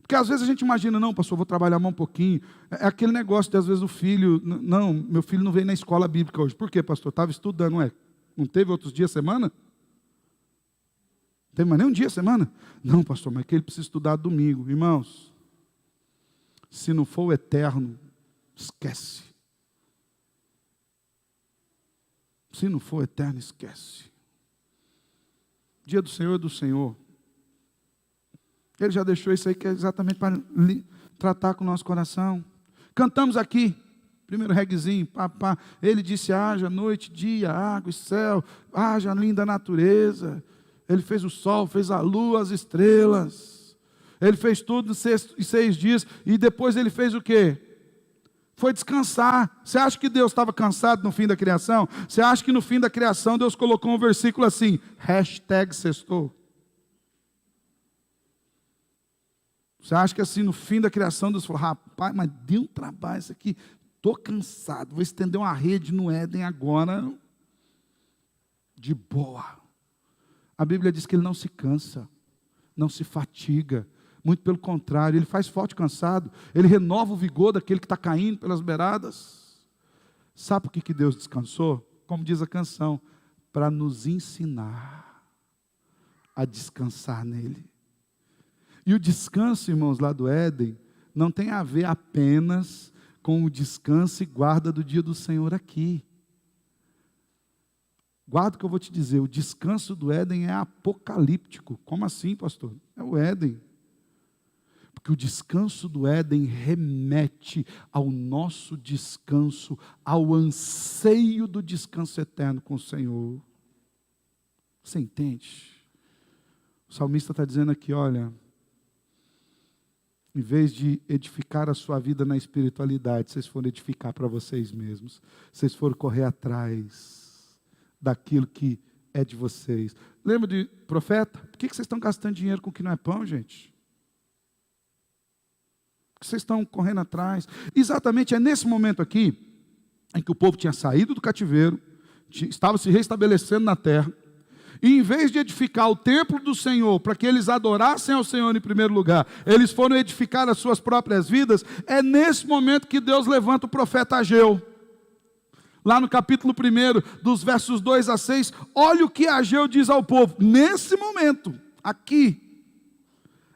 Porque às vezes a gente imagina, não, pastor, vou trabalhar mais um pouquinho. É aquele negócio de às vezes o filho, não, meu filho não veio na escola bíblica hoje. Por quê, pastor? Estava estudando, não teve outros dias semana? Não teve mais nem um dia semana? Não, pastor, mas que ele precisa estudar domingo. Irmãos, se não for o eterno, esquece. Se não for o eterno, esquece. Dia do Senhor é do Senhor. Ele já deixou isso aí que é exatamente para tratar com o nosso coração. Cantamos aqui, primeiro reguezinho, pá. Ele disse, haja noite, dia, água e céu, haja linda natureza. Ele fez o sol, fez a lua, as estrelas. Ele fez tudo em 6 dias. E depois ele fez o quê? Foi descansar. Você acha que Deus estava cansado no fim da criação? Você acha que no fim da criação Deus colocou um versículo assim, #sextou? Você acha que assim no fim da criação Deus falou, rapaz, mas deu um trabalho isso aqui, estou cansado, vou estender uma rede no Éden agora, de boa. A Bíblia diz que ele não se cansa, não se fatiga, muito pelo contrário, ele faz forte cansado, ele renova o vigor daquele que está caindo pelas beiradas. Sabe por que Deus descansou? Como diz a canção, para nos ensinar a descansar nele. E o descanso, irmãos, lá do Éden, não tem a ver apenas com o descanso e guarda do dia do Senhor aqui. Guarda o que eu vou te dizer, o descanso do Éden é apocalíptico. Como assim, pastor? É o Éden. Porque o descanso do Éden remete ao nosso descanso, ao anseio do descanso eterno com o Senhor. Você entende? O salmista está dizendo aqui, olha, em vez de edificar a sua vida na espiritualidade, vocês foram edificar para vocês mesmos. Vocês foram correr atrás daquilo que é de vocês. Lembra de profeta? Por que vocês estão gastando dinheiro com o que não é pão, gente? Por que vocês estão correndo atrás? Exatamente é nesse momento aqui, em que o povo tinha saído do cativeiro, estava se restabelecendo na terra, e em vez de edificar o templo do Senhor, para que eles adorassem ao Senhor em primeiro lugar, eles foram edificar as suas próprias vidas. É nesse momento que Deus levanta o profeta Ageu. Lá no capítulo 1, dos versos 2 a 6, olha o que Ageu diz ao povo. Nesse momento, aqui,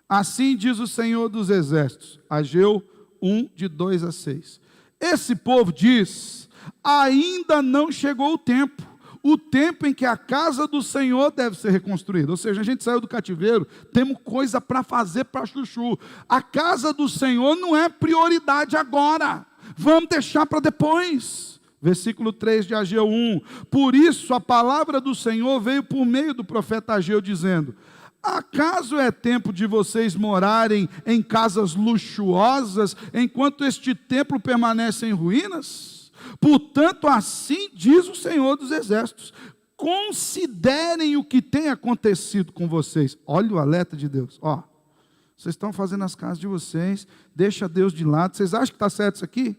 assim diz o Senhor dos Exércitos. Ageu 1, de 2 a 6. Esse povo diz, ainda não chegou o tempo em que a casa do Senhor deve ser reconstruída. Ou seja, a gente saiu do cativeiro, temos coisa para fazer para chuchu. A casa do Senhor não é prioridade agora, vamos deixar para depois. Versículo 3 de Ageu 1. Por isso a palavra do Senhor veio por meio do profeta Ageu, dizendo, acaso é tempo de vocês morarem em casas luxuosas, enquanto este templo permanece em ruínas? Portanto, assim diz o Senhor dos Exércitos, considerem o que tem acontecido com vocês. Olha o alerta de Deus, vocês estão fazendo as casas de vocês, deixa Deus de lado, vocês acham que está certo isso aqui?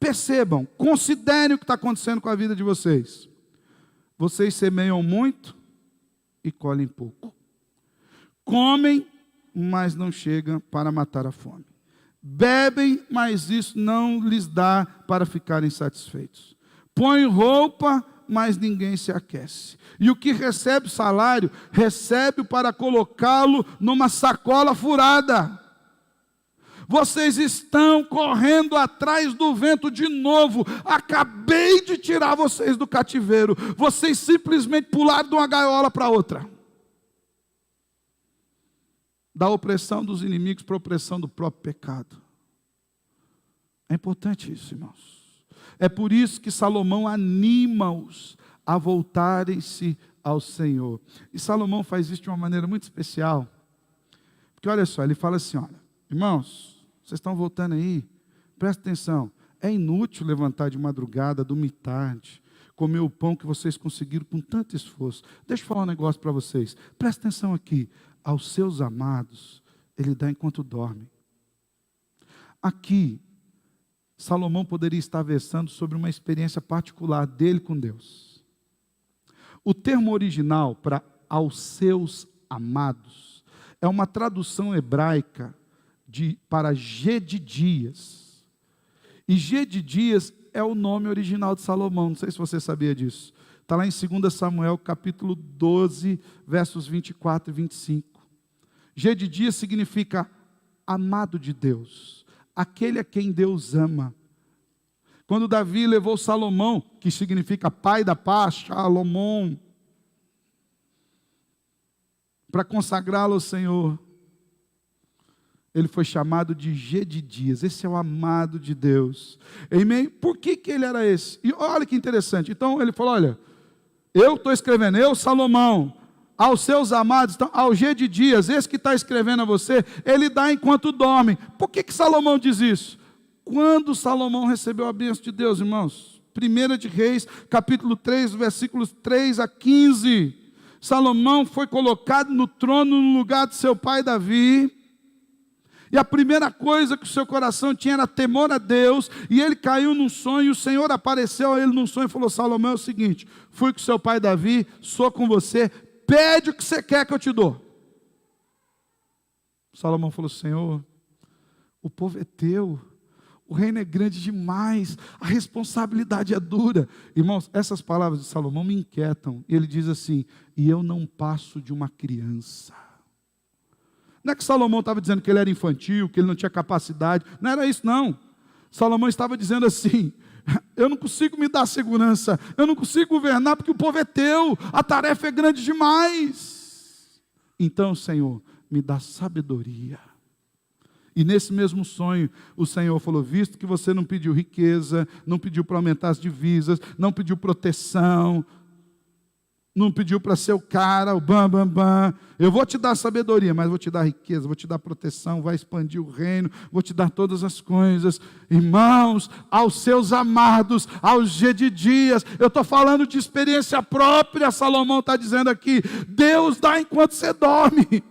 Percebam, considerem o que está acontecendo com a vida de vocês. Vocês semeiam muito e colhem pouco. Comem, mas não chega para matar a fome. Bebem, mas isso não lhes dá para ficarem satisfeitos. Põem roupa, mas ninguém se aquece. E o que recebe salário, recebe para colocá-lo numa sacola furada. Vocês estão correndo atrás do vento de novo. Acabei de tirar vocês do cativeiro. Vocês simplesmente pularam de uma gaiola para outra. Da opressão dos inimigos para a opressão do próprio pecado. É importante isso, irmãos. É por isso que Salomão anima-os a voltarem-se ao Senhor. E Salomão faz isso de uma maneira muito especial. Porque olha só, ele fala assim, olha, irmãos, vocês estão voltando aí, presta atenção, é inútil levantar de madrugada, dormir tarde, comer o pão que vocês conseguiram com tanto esforço. Deixa eu falar um negócio para vocês, presta atenção aqui, aos seus amados, ele dá enquanto dorme. Aqui, Salomão poderia estar versando sobre uma experiência particular dele com Deus. O termo original para aos seus amados é uma tradução hebraica para Gedidias. E Gedidias é o nome original de Salomão, não sei se você sabia disso. Está lá em 2 Samuel, capítulo 12, versos 24 e 25. Gedidias significa amado de Deus, aquele a quem Deus ama. Quando Davi levou Salomão, que significa pai da paz, Shalomon, para consagrá-lo ao Senhor, Ele foi chamado de Gedidias. Esse é o amado de Deus. Por que ele era esse? E olha que interessante. Então ele falou, olha, eu estou escrevendo, eu, Salomão, aos seus amados, então, ao Gedidias, esse que está escrevendo a você, ele dá enquanto dorme. Por que Salomão diz isso? Quando Salomão recebeu a bênção de Deus, irmãos? 1 de Reis, capítulo 3, versículos 3 a 15. Salomão foi colocado no trono no lugar de seu pai Davi. E a primeira coisa que o seu coração tinha era temor a Deus, e ele caiu num sonho, e o Senhor apareceu a ele num sonho e falou, Salomão, é o seguinte, fui com seu pai Davi, sou com você, pede o que você quer que eu te dou. Salomão falou, Senhor, o povo é teu, o reino é grande demais, a responsabilidade é dura. Irmãos, essas palavras de Salomão me inquietam, e ele diz assim, e eu não passo de uma criança. Não é que Salomão estava dizendo que ele era infantil, que ele não tinha capacidade. Não era isso, não. Salomão estava dizendo assim, eu não consigo me dar segurança, eu não consigo governar porque o povo é teu, a tarefa é grande demais. Então, Senhor, me dá sabedoria. E nesse mesmo sonho, o Senhor falou, visto que você não pediu riqueza, não pediu para aumentar as divisas, não pediu proteção, não pediu para ser o cara, o bam, bam, bam. Eu vou te dar sabedoria, mas vou te dar riqueza, vou te dar proteção, vai expandir o reino, vou te dar todas as coisas. Irmãos, aos seus amados, aos Gedidias, eu estou falando de experiência própria, Salomão está dizendo aqui, Deus dá enquanto você dorme.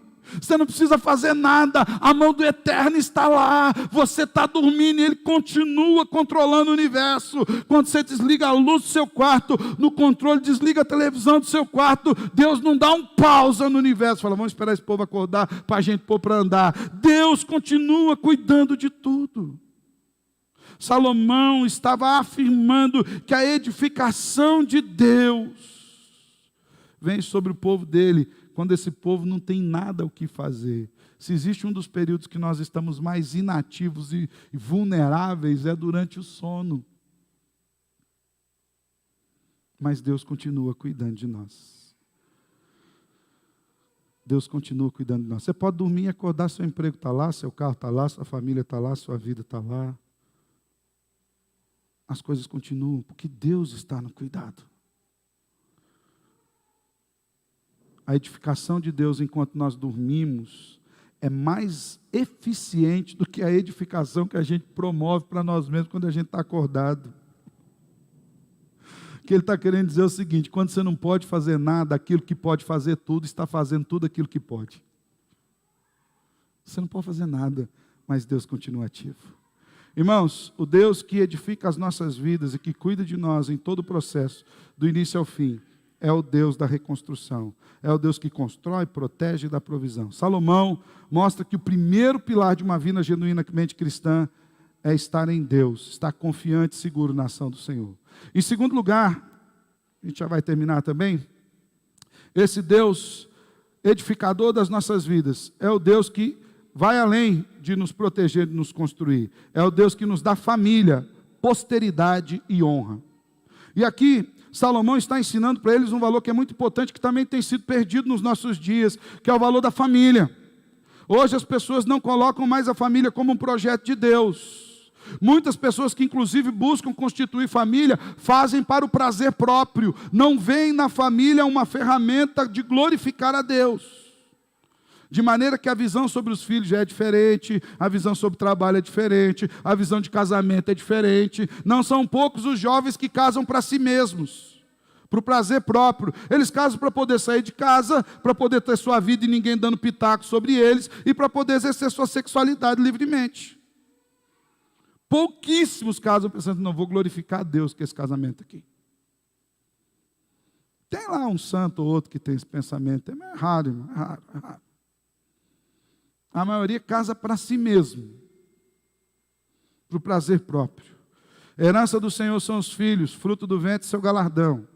Você não precisa fazer nada, a mão do Eterno está lá, você está dormindo e Ele continua controlando o universo. Quando você desliga a luz do seu quarto, no controle, desliga a televisão do seu quarto, Deus não dá um pausa no universo, fala, vamos esperar esse povo acordar para a gente pôr para andar. Deus continua cuidando de tudo. Salomão estava afirmando que a edificação de Deus vem sobre o povo dele, quando esse povo não tem nada o que fazer. Se existe um dos períodos que nós estamos mais inativos e vulneráveis, é durante o sono. Mas Deus continua cuidando de nós. Deus continua cuidando de nós. Você pode dormir e acordar, seu emprego está lá, seu carro está lá, sua família está lá, sua vida está lá. As coisas continuam, porque Deus está no cuidado. A edificação de Deus enquanto nós dormimos é mais eficiente do que a edificação que a gente promove para nós mesmos quando a gente está acordado. O que ele está querendo dizer é o seguinte, quando você não pode fazer nada, aquilo que pode fazer tudo, está fazendo tudo aquilo que pode. Você não pode fazer nada, mas Deus continua ativo. Irmãos, o Deus que edifica as nossas vidas e que cuida de nós em todo o processo, do início ao fim, é o Deus da reconstrução, é o Deus que constrói, protege e dá provisão. Salomão mostra que o primeiro pilar de uma vida genuinamente cristã é estar em Deus, estar confiante e seguro na ação do Senhor. Em segundo lugar, a gente já vai terminar também, esse Deus edificador das nossas vidas, é o Deus que vai além de nos proteger, de nos construir, é o Deus que nos dá família, posteridade e honra. E aqui, Salomão está ensinando para eles um valor que é muito importante, que também tem sido perdido nos nossos dias, que é o valor da família. Hoje as pessoas não colocam mais a família como um projeto de Deus. Muitas pessoas que inclusive buscam constituir família, fazem para o prazer próprio, não veem na família uma ferramenta de glorificar a Deus. De maneira que a visão sobre os filhos já é diferente, a visão sobre o trabalho é diferente, a visão de casamento é diferente. Não são poucos os jovens que casam para si mesmos, para o prazer próprio. Eles casam para poder sair de casa, para poder ter sua vida e ninguém dando pitaco sobre eles, e para poder exercer sua sexualidade livremente. Pouquíssimos casam pensando, não, vou glorificar a Deus com esse casamento aqui. Tem lá um santo ou outro que tem esse pensamento, é raro, irmão, é raro, é raro. A maioria casa para si mesmo, para o prazer próprio. A herança do Senhor são os filhos, fruto do ventre, seu galardão.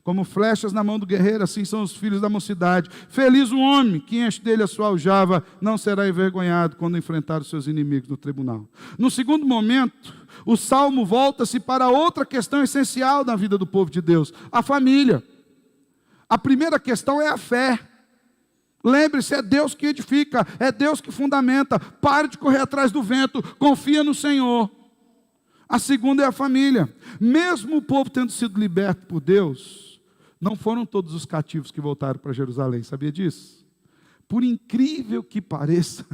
Como flechas na mão do guerreiro, assim são os filhos da mocidade. Feliz o homem que enche dele a sua aljava, não será envergonhado quando enfrentar os seus inimigos no tribunal. No segundo momento, o Salmo volta-se para outra questão essencial na vida do povo de Deus, a família. A primeira questão é a fé. Lembre-se, é Deus que edifica, é Deus que fundamenta. Pare de correr atrás do vento, confia no Senhor. A segunda é a família. Mesmo o povo tendo sido liberto por Deus, não foram todos os cativos que voltaram para Jerusalém, sabia disso? Por incrível que pareça,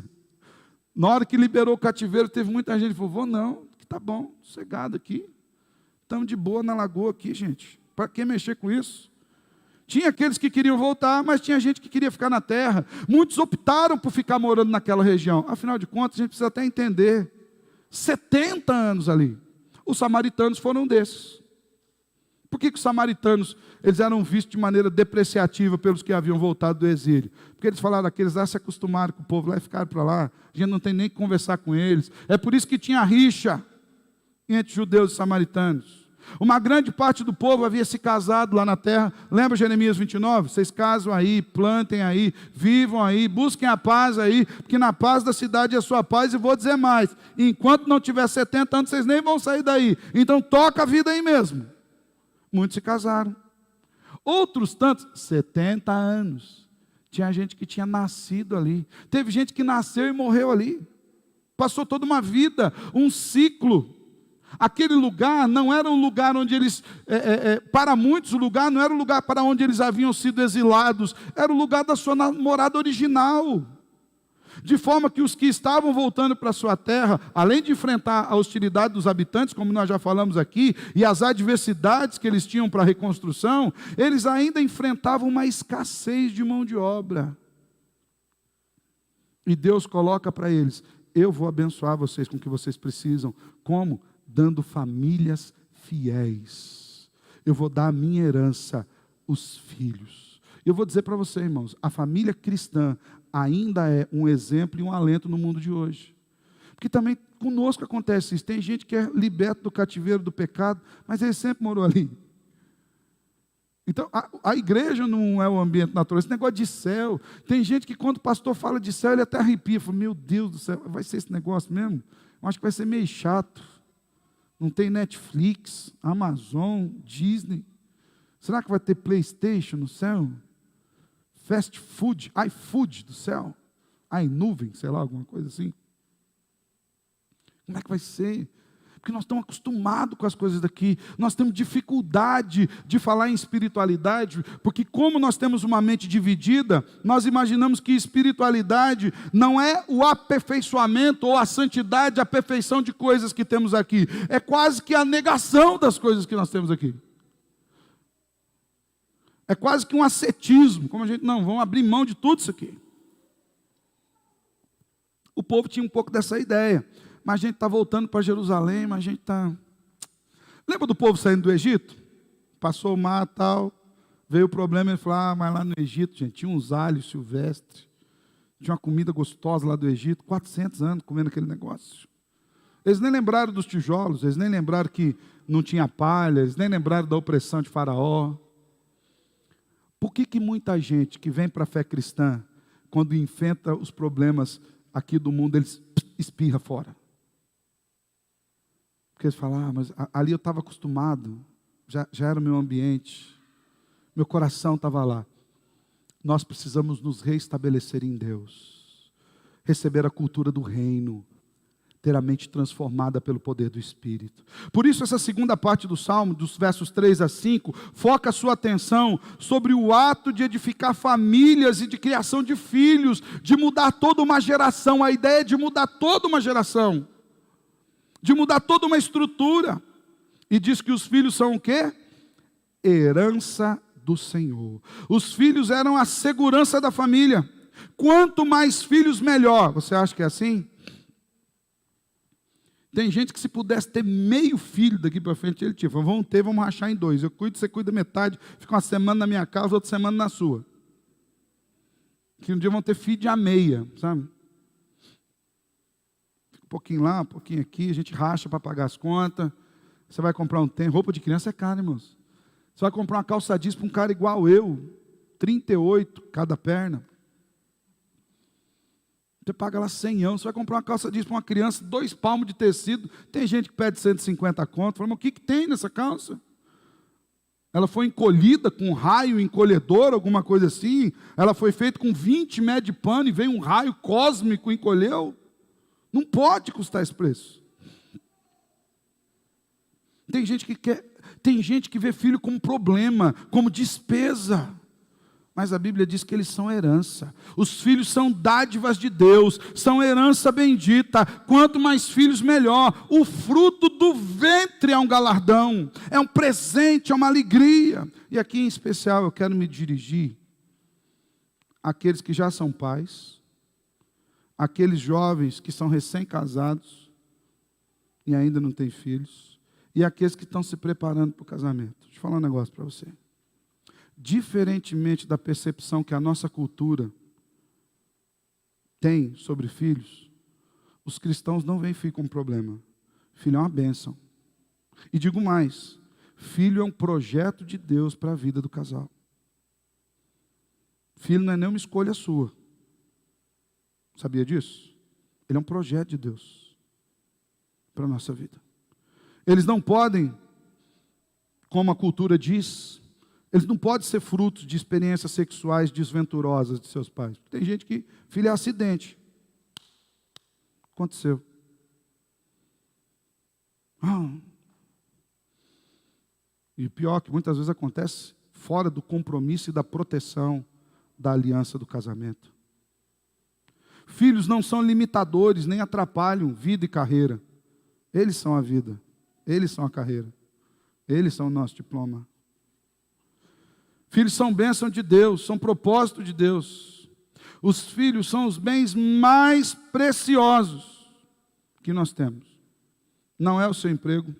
na hora que liberou o cativeiro, teve muita gente que falou, vou não, que tá bom, sossegado aqui. Estamos de boa na lagoa aqui, gente. Para que mexer com isso? Tinha aqueles que queriam voltar, mas tinha gente que queria ficar na terra. Muitos optaram por ficar morando naquela região. Afinal de contas, a gente precisa até entender. 70 anos ali. Os samaritanos foram um desses. Por que os samaritanos eles eram vistos de maneira depreciativa pelos que haviam voltado do exílio? Porque eles falaram, aqueles lá se acostumaram com o povo lá e ficaram para lá. A gente não tem nem que conversar com eles. É por isso que tinha rixa entre judeus e samaritanos. Uma grande parte do povo havia se casado lá na terra. Lembra Jeremias 29? Vocês casam aí, plantem aí, vivam aí, busquem a paz aí, porque na paz da cidade é a sua paz. E vou dizer mais, enquanto não tiver 70 anos, vocês nem vão sair daí. Então toca a vida aí mesmo. Muitos se casaram. Outros tantos, 70 anos. Tinha gente que tinha nascido ali. Teve gente que nasceu e morreu ali. Passou toda uma vida, um ciclo. Aquele lugar não era um lugar onde eles, para muitos o lugar não era o lugar para onde eles haviam sido exilados, era o lugar da sua morada original. De forma que os que estavam voltando para a sua terra, além de enfrentar a hostilidade dos habitantes, como nós já falamos aqui, e as adversidades que eles tinham para a reconstrução, eles ainda enfrentavam uma escassez de mão de obra. E Deus coloca para eles, eu vou abençoar vocês com o que vocês precisam. Como? Dando famílias fiéis. Eu vou dar a minha herança, os filhos. Eu vou dizer para você, irmãos, a família cristã ainda é um exemplo e um alento no mundo de hoje. Porque também conosco acontece isso. Tem gente que é liberto do cativeiro do pecado, mas ele sempre morou ali. Então, a igreja não é o ambiente natural, esse negócio de céu. Tem gente que quando o pastor fala de céu, ele até arrepia. Fala, meu Deus do céu, vai ser esse negócio mesmo? Eu acho que vai ser meio chato. Não tem Netflix, Amazon, Disney. Será que vai ter PlayStation no céu? Fast food, iFood do céu? iNuvem, sei lá, alguma coisa assim. Como é que vai ser? Porque nós estamos acostumados com as coisas daqui. Nós temos dificuldade de falar em espiritualidade, porque como nós temos uma mente dividida, nós imaginamos que espiritualidade não é o aperfeiçoamento ou a santidade, a perfeição de coisas que temos aqui. É quase que a negação das coisas que nós temos aqui. É quase que um ascetismo, como a gente, não, vamos abrir mão de tudo isso aqui. O povo tinha um pouco dessa ideia. Mas a gente está voltando para Jerusalém, mas a gente está... Lembra do povo saindo do Egito? Passou o mar e tal, veio o problema, ele falou, mas lá no Egito, gente, tinha uns alhos silvestres, tinha uma comida gostosa lá do Egito, 400 anos comendo aquele negócio. Eles nem lembraram dos tijolos, eles nem lembraram que não tinha palha, eles nem lembraram da opressão de Faraó. Por que muita gente que vem para a fé cristã, quando enfrenta os problemas aqui do mundo, eles espirra fora? Porque eles falam, mas ali eu estava acostumado, já era o meu ambiente, meu coração estava lá. Nós precisamos nos reestabelecer em Deus, receber a cultura do reino, ter a mente transformada pelo poder do Espírito. Por isso essa segunda parte do Salmo, dos versos 3 a 5, foca a sua atenção sobre o ato de edificar famílias e de criação de filhos, de mudar toda uma geração, a ideia é de mudar toda uma geração, de mudar toda uma estrutura. E diz que os filhos são o quê? Herança do Senhor. Os filhos eram a segurança da família. Quanto mais filhos, melhor. Você acha que é assim? Tem gente que se pudesse ter meio filho daqui para frente, ele tinha. Vamos ter, vamos rachar em dois. Eu cuido, você cuida metade, fica uma semana na minha casa, outra semana na sua. Que um dia vão ter filho de a meia, sabe? Um pouquinho lá, um pouquinho aqui, a gente racha para pagar as contas. Você vai comprar um tênis, roupa de criança é cara, irmãos. Você vai comprar uma calça jeans para um cara igual eu, 38 cada perna. Você paga lá 100 anos, você vai comprar uma calça jeans para uma criança, 2 palmos de tecido. Tem gente que pede 150 conto. Fala, mas o que tem nessa calça? Ela foi encolhida com um raio encolhedor, alguma coisa assim. Ela foi feita com 20 metros de pano e veio um raio cósmico e encolheu. Não pode custar esse preço. Tem gente que vê filho como problema, como despesa. Mas a Bíblia diz que eles são herança. Os filhos são dádivas de Deus, são herança bendita. Quanto mais filhos, melhor. O fruto do ventre é um galardão, é um presente, é uma alegria. E aqui em especial eu quero me dirigir àqueles que já são pais, àqueles jovens que são recém-casados e ainda não têm filhos, e àqueles que estão se preparando para o casamento. Deixa eu falar um negócio para você. Diferentemente da percepção que a nossa cultura tem sobre filhos, os cristãos não veem filho como problema. Filho é uma bênção. E digo mais, filho é um projeto de Deus para a vida do casal. Filho não é nem uma escolha sua. Sabia disso? Ele é um projeto de Deus para a nossa vida. Eles não podem, como a cultura diz, eles não podem ser frutos de experiências sexuais desventurosas de seus pais. Tem gente que, filho é acidente. Aconteceu. E o pior é que muitas vezes acontece fora do compromisso e da proteção da aliança do casamento. Filhos não são limitadores, nem atrapalham vida e carreira. Eles são a vida. Eles são a carreira. Eles são o nosso diploma. Filhos são bênção de Deus, são propósito de Deus. Os filhos são os bens mais preciosos que nós temos. Não é o seu emprego,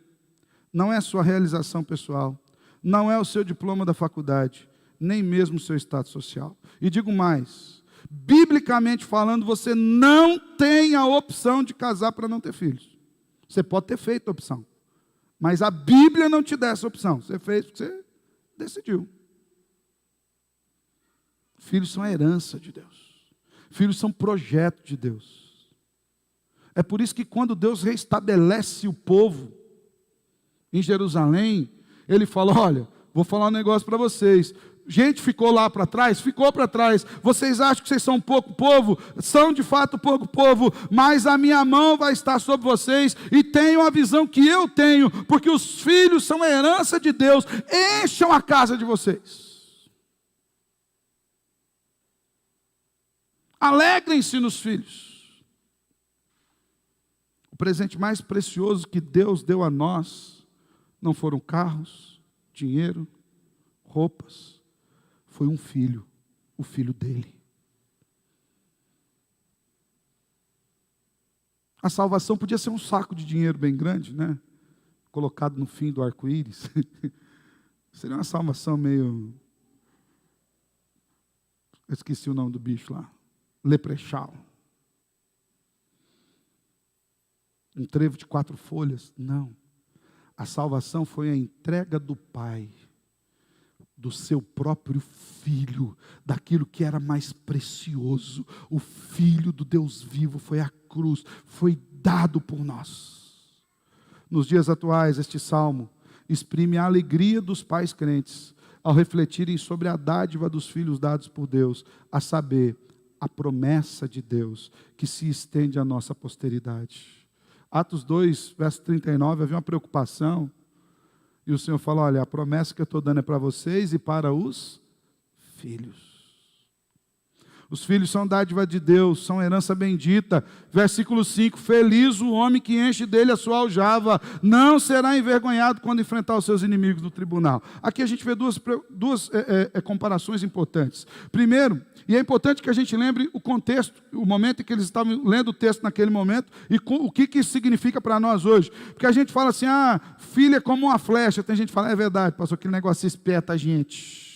não é a sua realização pessoal, não é o seu diploma da faculdade, nem mesmo o seu status social. E digo mais, biblicamente falando, você não tem a opção de casar para não ter filhos. Você pode ter feito a opção, mas a Bíblia não te dá essa opção. Você fez porque você decidiu. Filhos são a herança de Deus. Filhos são projeto de Deus. É por isso que quando Deus restabelece o povo em Jerusalém, Ele fala, olha, vou falar um negócio para vocês. Gente ficou lá para trás? Ficou para trás. Vocês acham que vocês são pouco povo? São de fato pouco povo, mas a minha mão vai estar sobre vocês e tenham a visão que eu tenho, porque os filhos são a herança de Deus. Encham a casa de vocês. Alegrem-se nos filhos. O presente mais precioso que Deus deu a nós não foram carros, dinheiro, roupas. Foi um filho, o filho dele. A salvação podia ser um saco de dinheiro bem grande, né? Colocado no fim do arco-íris. Seria uma salvação meio... Eu esqueci o nome do bicho lá. Leprechal. Um trevo de 4 folhas. Não. A salvação foi a entrega do Pai, do seu próprio Filho, daquilo que era mais precioso. O Filho do Deus vivo foi à cruz, foi dado por nós. Nos dias atuais, este salmo exprime a alegria dos pais crentes ao refletirem sobre a dádiva dos filhos dados por Deus, a saber, a promessa de Deus que se estende à nossa posteridade. Atos 2, verso 39, havia uma preocupação, e o Senhor fala, olha, a promessa que eu estou dando é para vocês e para os filhos. Os filhos são dádiva de Deus, são herança bendita. Versículo 5, feliz o homem que enche dele a sua aljava, não será envergonhado quando enfrentar os seus inimigos no tribunal. Aqui a gente vê duas comparações importantes. Primeiro, e é importante que a gente lembre o contexto, o momento em que eles estavam lendo o texto naquele momento, e o que isso significa para nós hoje. Porque a gente fala assim, filho é como uma flecha. Tem gente que fala, é verdade, pastor, aquele negócio espeta a gente.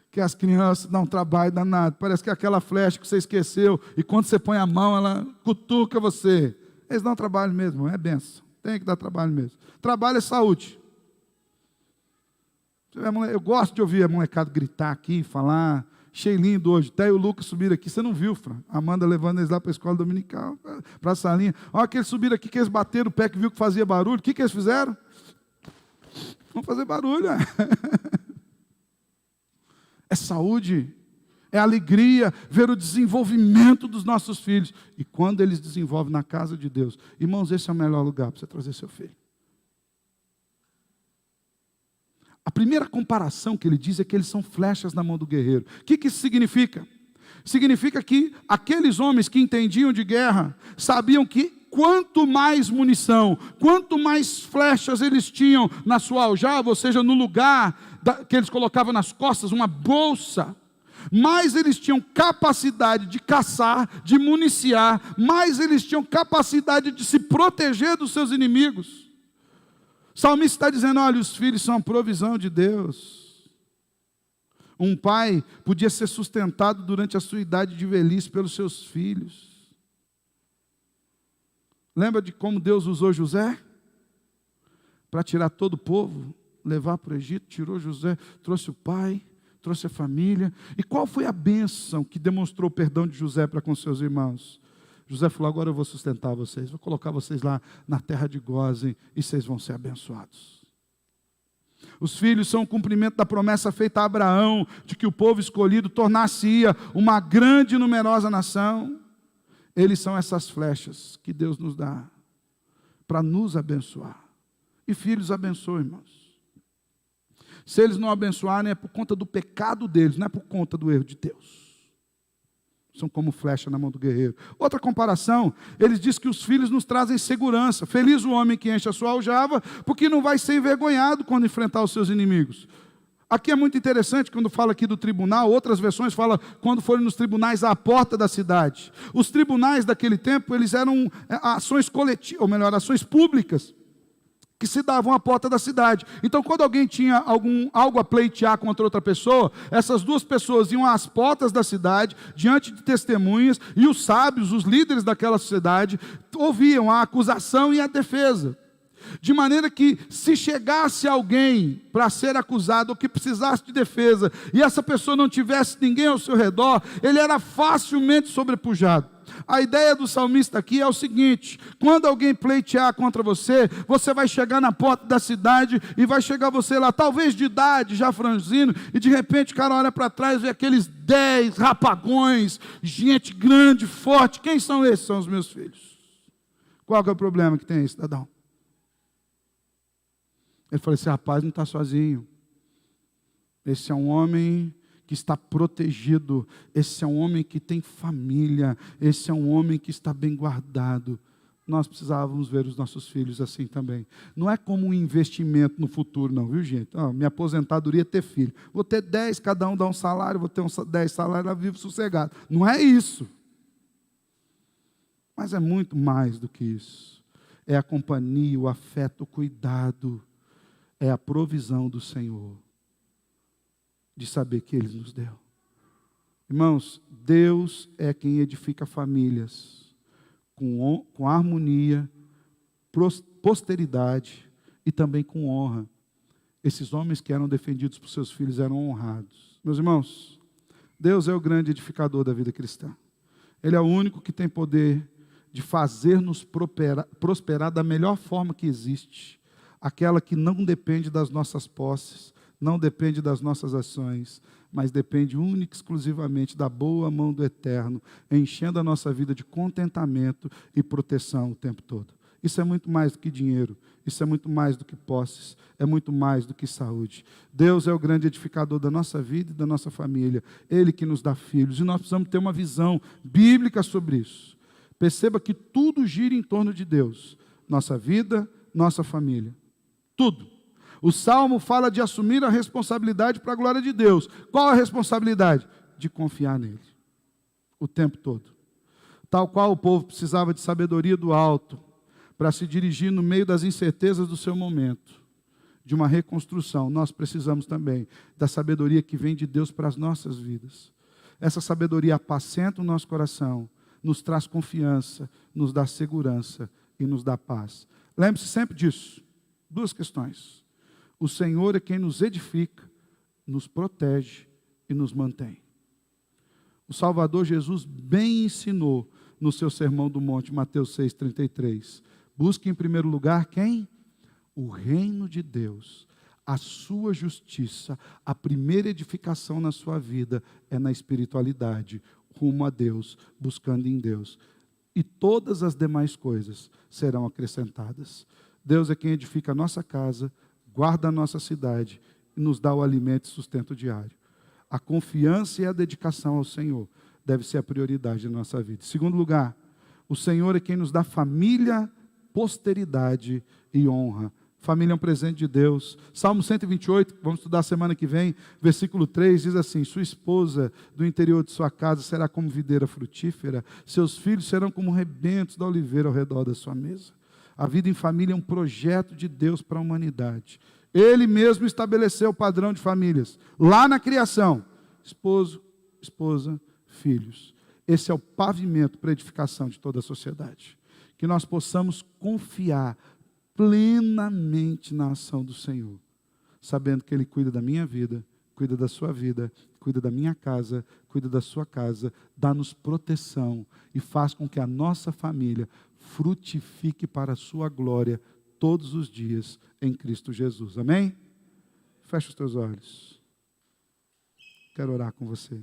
Que as crianças dão um trabalho danado. Parece que é aquela flecha que você esqueceu, e quando você põe a mão, ela cutuca você. Eles dão trabalho mesmo, é benção. Tem que dar trabalho mesmo. Trabalho é saúde. Eu gosto de ouvir a molecada gritar aqui, falar. Achei lindo hoje. Até o Lucas subir aqui. Você não viu, Fran? Amanda levando eles lá para a escola dominical, para a salinha. Olha que eles subiram aqui, que eles bateram o pé, que viu que fazia barulho. O que eles fizeram? Vamos fazer barulho. É saúde, é alegria ver o desenvolvimento dos nossos filhos. E quando eles desenvolvem na casa de Deus, irmãos, esse é o melhor lugar para você trazer seu filho. A primeira comparação que ele diz é que eles são flechas na mão do guerreiro. O que isso significa? Significa que aqueles homens que entendiam de guerra, sabiam que quanto mais munição, quanto mais flechas eles tinham na sua aljava, ou seja, no lugar que eles colocavam nas costas, uma bolsa, mais eles tinham capacidade de caçar, de municiar, mais eles tinham capacidade de se proteger dos seus inimigos. O salmista está dizendo, olha, os filhos são a provisão de Deus. Um pai podia ser sustentado durante a sua idade de velhice pelos seus filhos. Lembra de como Deus usou José? Para tirar todo o povo, levar para o Egito, tirou José, trouxe o pai, trouxe a família. E qual foi a bênção que demonstrou o perdão de José para com seus irmãos? José falou, agora eu vou sustentar vocês, vou colocar vocês lá na terra de Gósen e vocês vão ser abençoados. Os filhos são o cumprimento da promessa feita a Abraão, de que o povo escolhido tornar-se-ia uma grande e numerosa nação. Eles são essas flechas que Deus nos dá para nos abençoar. E filhos abençoam, irmãos. Se eles não abençoarem é por conta do pecado deles, não é por conta do erro de Deus. São como flecha na mão do guerreiro. Outra comparação, eles dizem que os filhos nos trazem segurança. Feliz o homem que enche a sua aljava, porque não vai ser envergonhado quando enfrentar os seus inimigos. Aqui é muito interessante, quando fala aqui do tribunal, outras versões falam quando forem nos tribunais à porta da cidade. Os tribunais daquele tempo, eles eram ações coletivas, ou melhor, ações públicas, que se davam à porta da cidade. Então, quando alguém tinha algo a pleitear contra outra pessoa, essas duas pessoas iam às portas da cidade, diante de testemunhas, e os sábios, os líderes daquela sociedade, ouviam a acusação e a defesa. De maneira que, se chegasse alguém para ser acusado, ou que precisasse de defesa, e essa pessoa não tivesse ninguém ao seu redor, ele era facilmente sobrepujado. A ideia do salmista aqui é o seguinte: quando alguém pleitear contra você, você vai chegar na porta da cidade e vai chegar você lá, talvez de idade, já franzino, e de repente o cara olha para trás e vê aqueles 10 rapagões, gente grande, forte. Quem são esses? São os meus filhos. Qual que é o problema que tem aí, cidadão? Ele falou, esse rapaz não está sozinho. Esse é um homem que está protegido, esse é um homem que tem família, esse é um homem que está bem guardado. Nós precisávamos ver os nossos filhos assim também. Não é como um investimento no futuro não, viu gente? Minha aposentadoria é ter filho. Vou ter 10, cada um dá um salário, vou ter 10 salários, eu vivo sossegado. Não é isso. Mas é muito mais do que isso. É a companhia, o afeto, o cuidado, é a provisão do Senhor. De saber que Ele nos deu. Irmãos, Deus é quem edifica famílias com harmonia, posteridade e também com honra. Esses homens que eram defendidos por seus filhos eram honrados. Meus irmãos, Deus é o grande edificador da vida cristã. Ele é o único que tem poder de fazer-nos prosperar da melhor forma que existe. Aquela que não depende das nossas posses, não depende das nossas ações, mas depende única e exclusivamente da boa mão do Eterno, enchendo a nossa vida de contentamento e proteção o tempo todo. Isso é muito mais do que dinheiro, isso é muito mais do que posses, é muito mais do que saúde. Deus é o grande edificador da nossa vida e da nossa família, Ele que nos dá filhos, e nós precisamos ter uma visão bíblica sobre isso. Perceba que tudo gira em torno de Deus, nossa vida, nossa família, tudo. O Salmo fala de assumir a responsabilidade para a glória de Deus. Qual a responsabilidade? De confiar nele, o tempo todo. Tal qual o povo precisava de sabedoria do alto, para se dirigir no meio das incertezas do seu momento, de uma reconstrução, nós precisamos também da sabedoria que vem de Deus para as nossas vidas. Essa sabedoria apacenta o nosso coração, nos traz confiança, nos dá segurança e nos dá paz. Lembre-se sempre disso. Duas questões. O Senhor é quem nos edifica, nos protege e nos mantém. O Salvador Jesus bem ensinou no seu Sermão do Monte, Mateus 6,33. Busque em primeiro lugar quem? O reino de Deus, a sua justiça, a primeira edificação na sua vida é na espiritualidade, rumo a Deus, buscando em Deus. E todas as demais coisas serão acrescentadas. Deus é quem edifica a nossa casa, guarda a nossa cidade e nos dá o alimento e sustento diário. A confiança e a dedicação ao Senhor deve ser a prioridade da nossa vida. Em segundo lugar, o Senhor é quem nos dá família, posteridade e honra. Família é um presente de Deus. Salmo 128, vamos estudar semana que vem, versículo 3, diz assim: sua esposa do interior de sua casa será como videira frutífera, seus filhos serão como rebentos da oliveira ao redor da sua mesa. A vida em família é um projeto de Deus para a humanidade. Ele mesmo estabeleceu o padrão de famílias, lá na criação: esposo, esposa, filhos. Esse é o pavimento para a edificação de toda a sociedade. Que nós possamos confiar plenamente na ação do Senhor, sabendo que Ele cuida da minha vida, cuida da sua vida, cuida da minha casa, cuida da sua casa, dá-nos proteção e faz com que a nossa família frutifique para a sua glória todos os dias em Cristo Jesus. Amém? Fecha os teus olhos. Quero orar com você.